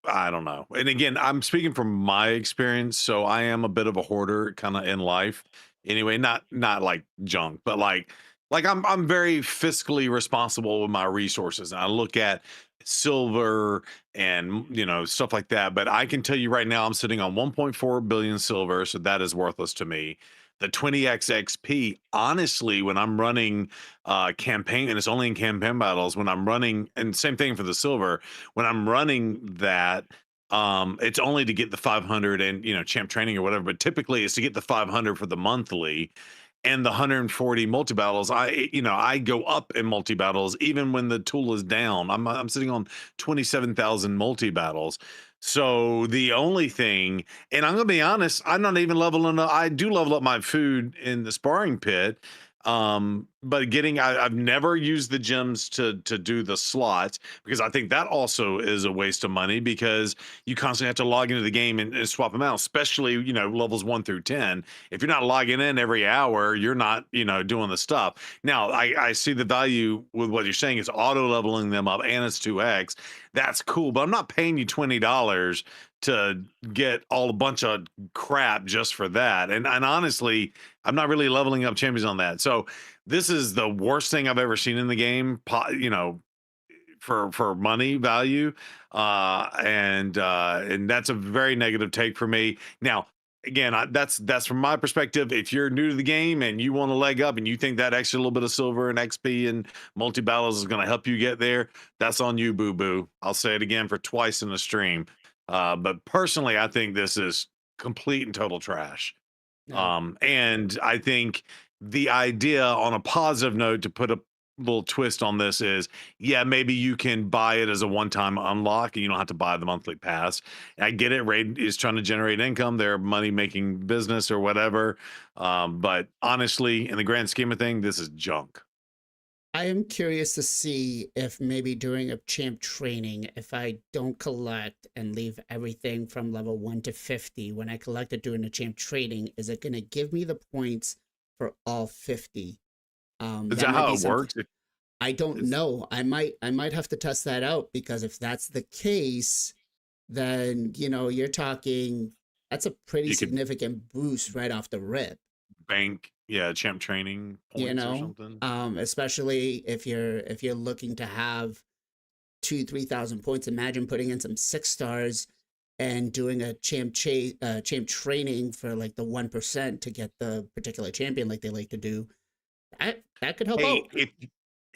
I don't know. And again, I'm speaking from my experience, so I am a bit of a hoarder kind of in life. Anyway, not like junk, but like I'm very fiscally responsible with my resources. And I look at silver and stuff like that, but I can tell you right now I'm sitting on 1.4 billion silver, so that is worthless to me. The 20x XP, honestly, when I'm running campaign, and it's only in campaign battles, when I'm running, and same thing for the silver, when I'm running that, it's only to get the 500 and champ training or whatever, but typically it's to get the 500 for the monthly and the 140 multi battles. I go up in multi battles even when the tool is down. I'm sitting on 27,000 multi battles. So the only thing, and I'm gonna be honest, I'm not even leveling up. I do level up my food in the sparring pit, but I've never used the gems to do the slots because I think that also is a waste of money because you constantly have to log into the game and swap them out, especially levels 1 through 10. If you're not logging in every hour, you're not doing the stuff. Now I see the value with what you're saying is auto leveling them up and it's 2x. That's cool, but I'm not paying you $20 to get a bunch of crap just for that. And honestly, I'm not really leveling up champions on that. So this is the worst thing I've ever seen in the game, for money value. And that's a very negative take for me. Now, again, that's from my perspective. If you're new to the game and you want to leg up and you think that extra little bit of silver and XP and multi battles is going to help you get there, that's on you, boo boo. I'll say it again for twice in the stream. But personally, I think this is complete and total trash. No. And I think the idea on a positive note to put a little twist on this is, yeah, maybe you can buy it as a one-time unlock and you don't have to buy the monthly pass. I get it. Raid is trying to generate income. They're money-making business or whatever. But honestly, in the grand scheme of things, this is junk. I am curious to see if maybe during a champ training, if I don't collect and leave everything from level 1 to 50, when I collect it during the champ training, is it going to give me the points for all 50? Is that how it works? I don't know. I might have to test that out because if that's the case, then you're talking that's a pretty You could significant boost right off the rip. bank, yeah, champ training points or something. Especially if you're looking to have 2,000-3,000 points. Imagine putting in some 6 stars and doing a champ training for like the 1% to get the particular champion like they like to do. That could help out.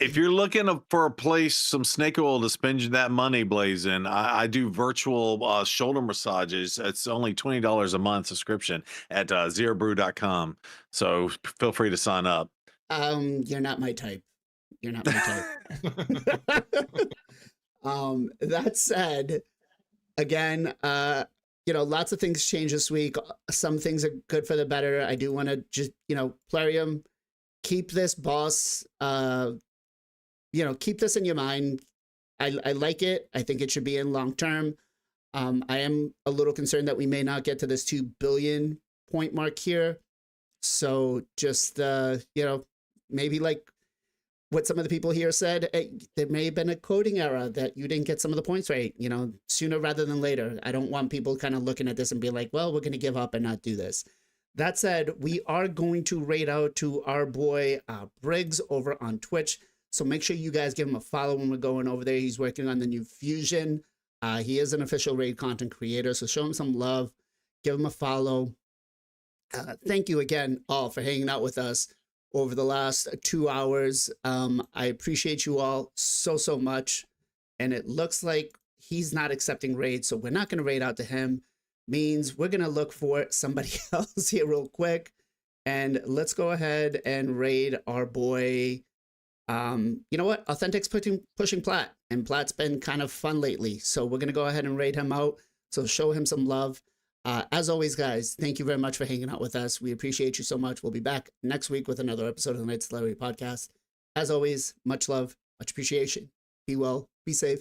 If you're looking for a place, some snake oil to spend that money, Blazing, I do virtual shoulder massages. It's only $20 a month subscription at zerobrew.com. So feel free to sign up. You're not my type. You're not my type. That said, again, lots of things change this week. Some things are good for the better. I do want to just, Plarium, keep this boss, keep this in your mind. I like it. I think it should be in long term. I am a little concerned that we may not get to this 2 billion point mark here. So just, maybe like what some of the people here said, there may have been a coding error that you didn't get some of the points right, sooner rather than later. I don't want people kind of looking at this and be like, well, we're going to give up and not do this. That said, we are going to raid out to our boy Briggs over on Twitch. So make sure you guys give him a follow when we're going over there. He's working on the new Fusion. He is an official raid content creator. So show him some love. Give him a follow. Thank you again all for hanging out with us over the last 2 hours. I appreciate you all so much. And it looks like he's not accepting raids, so we're not going to raid out to him. Means we're going to look for somebody else here real quick. And let's go ahead and raid our boy. You know what? Authentic's pushing Plat. And Plat's been kind of fun lately. So we're going to go ahead and raid him out. So show him some love. As always, guys, thank you very much for hanging out with us. We appreciate you so much. We'll be back next week with another episode of the Mythical podcast. As always, much love, much appreciation. Be well, be safe.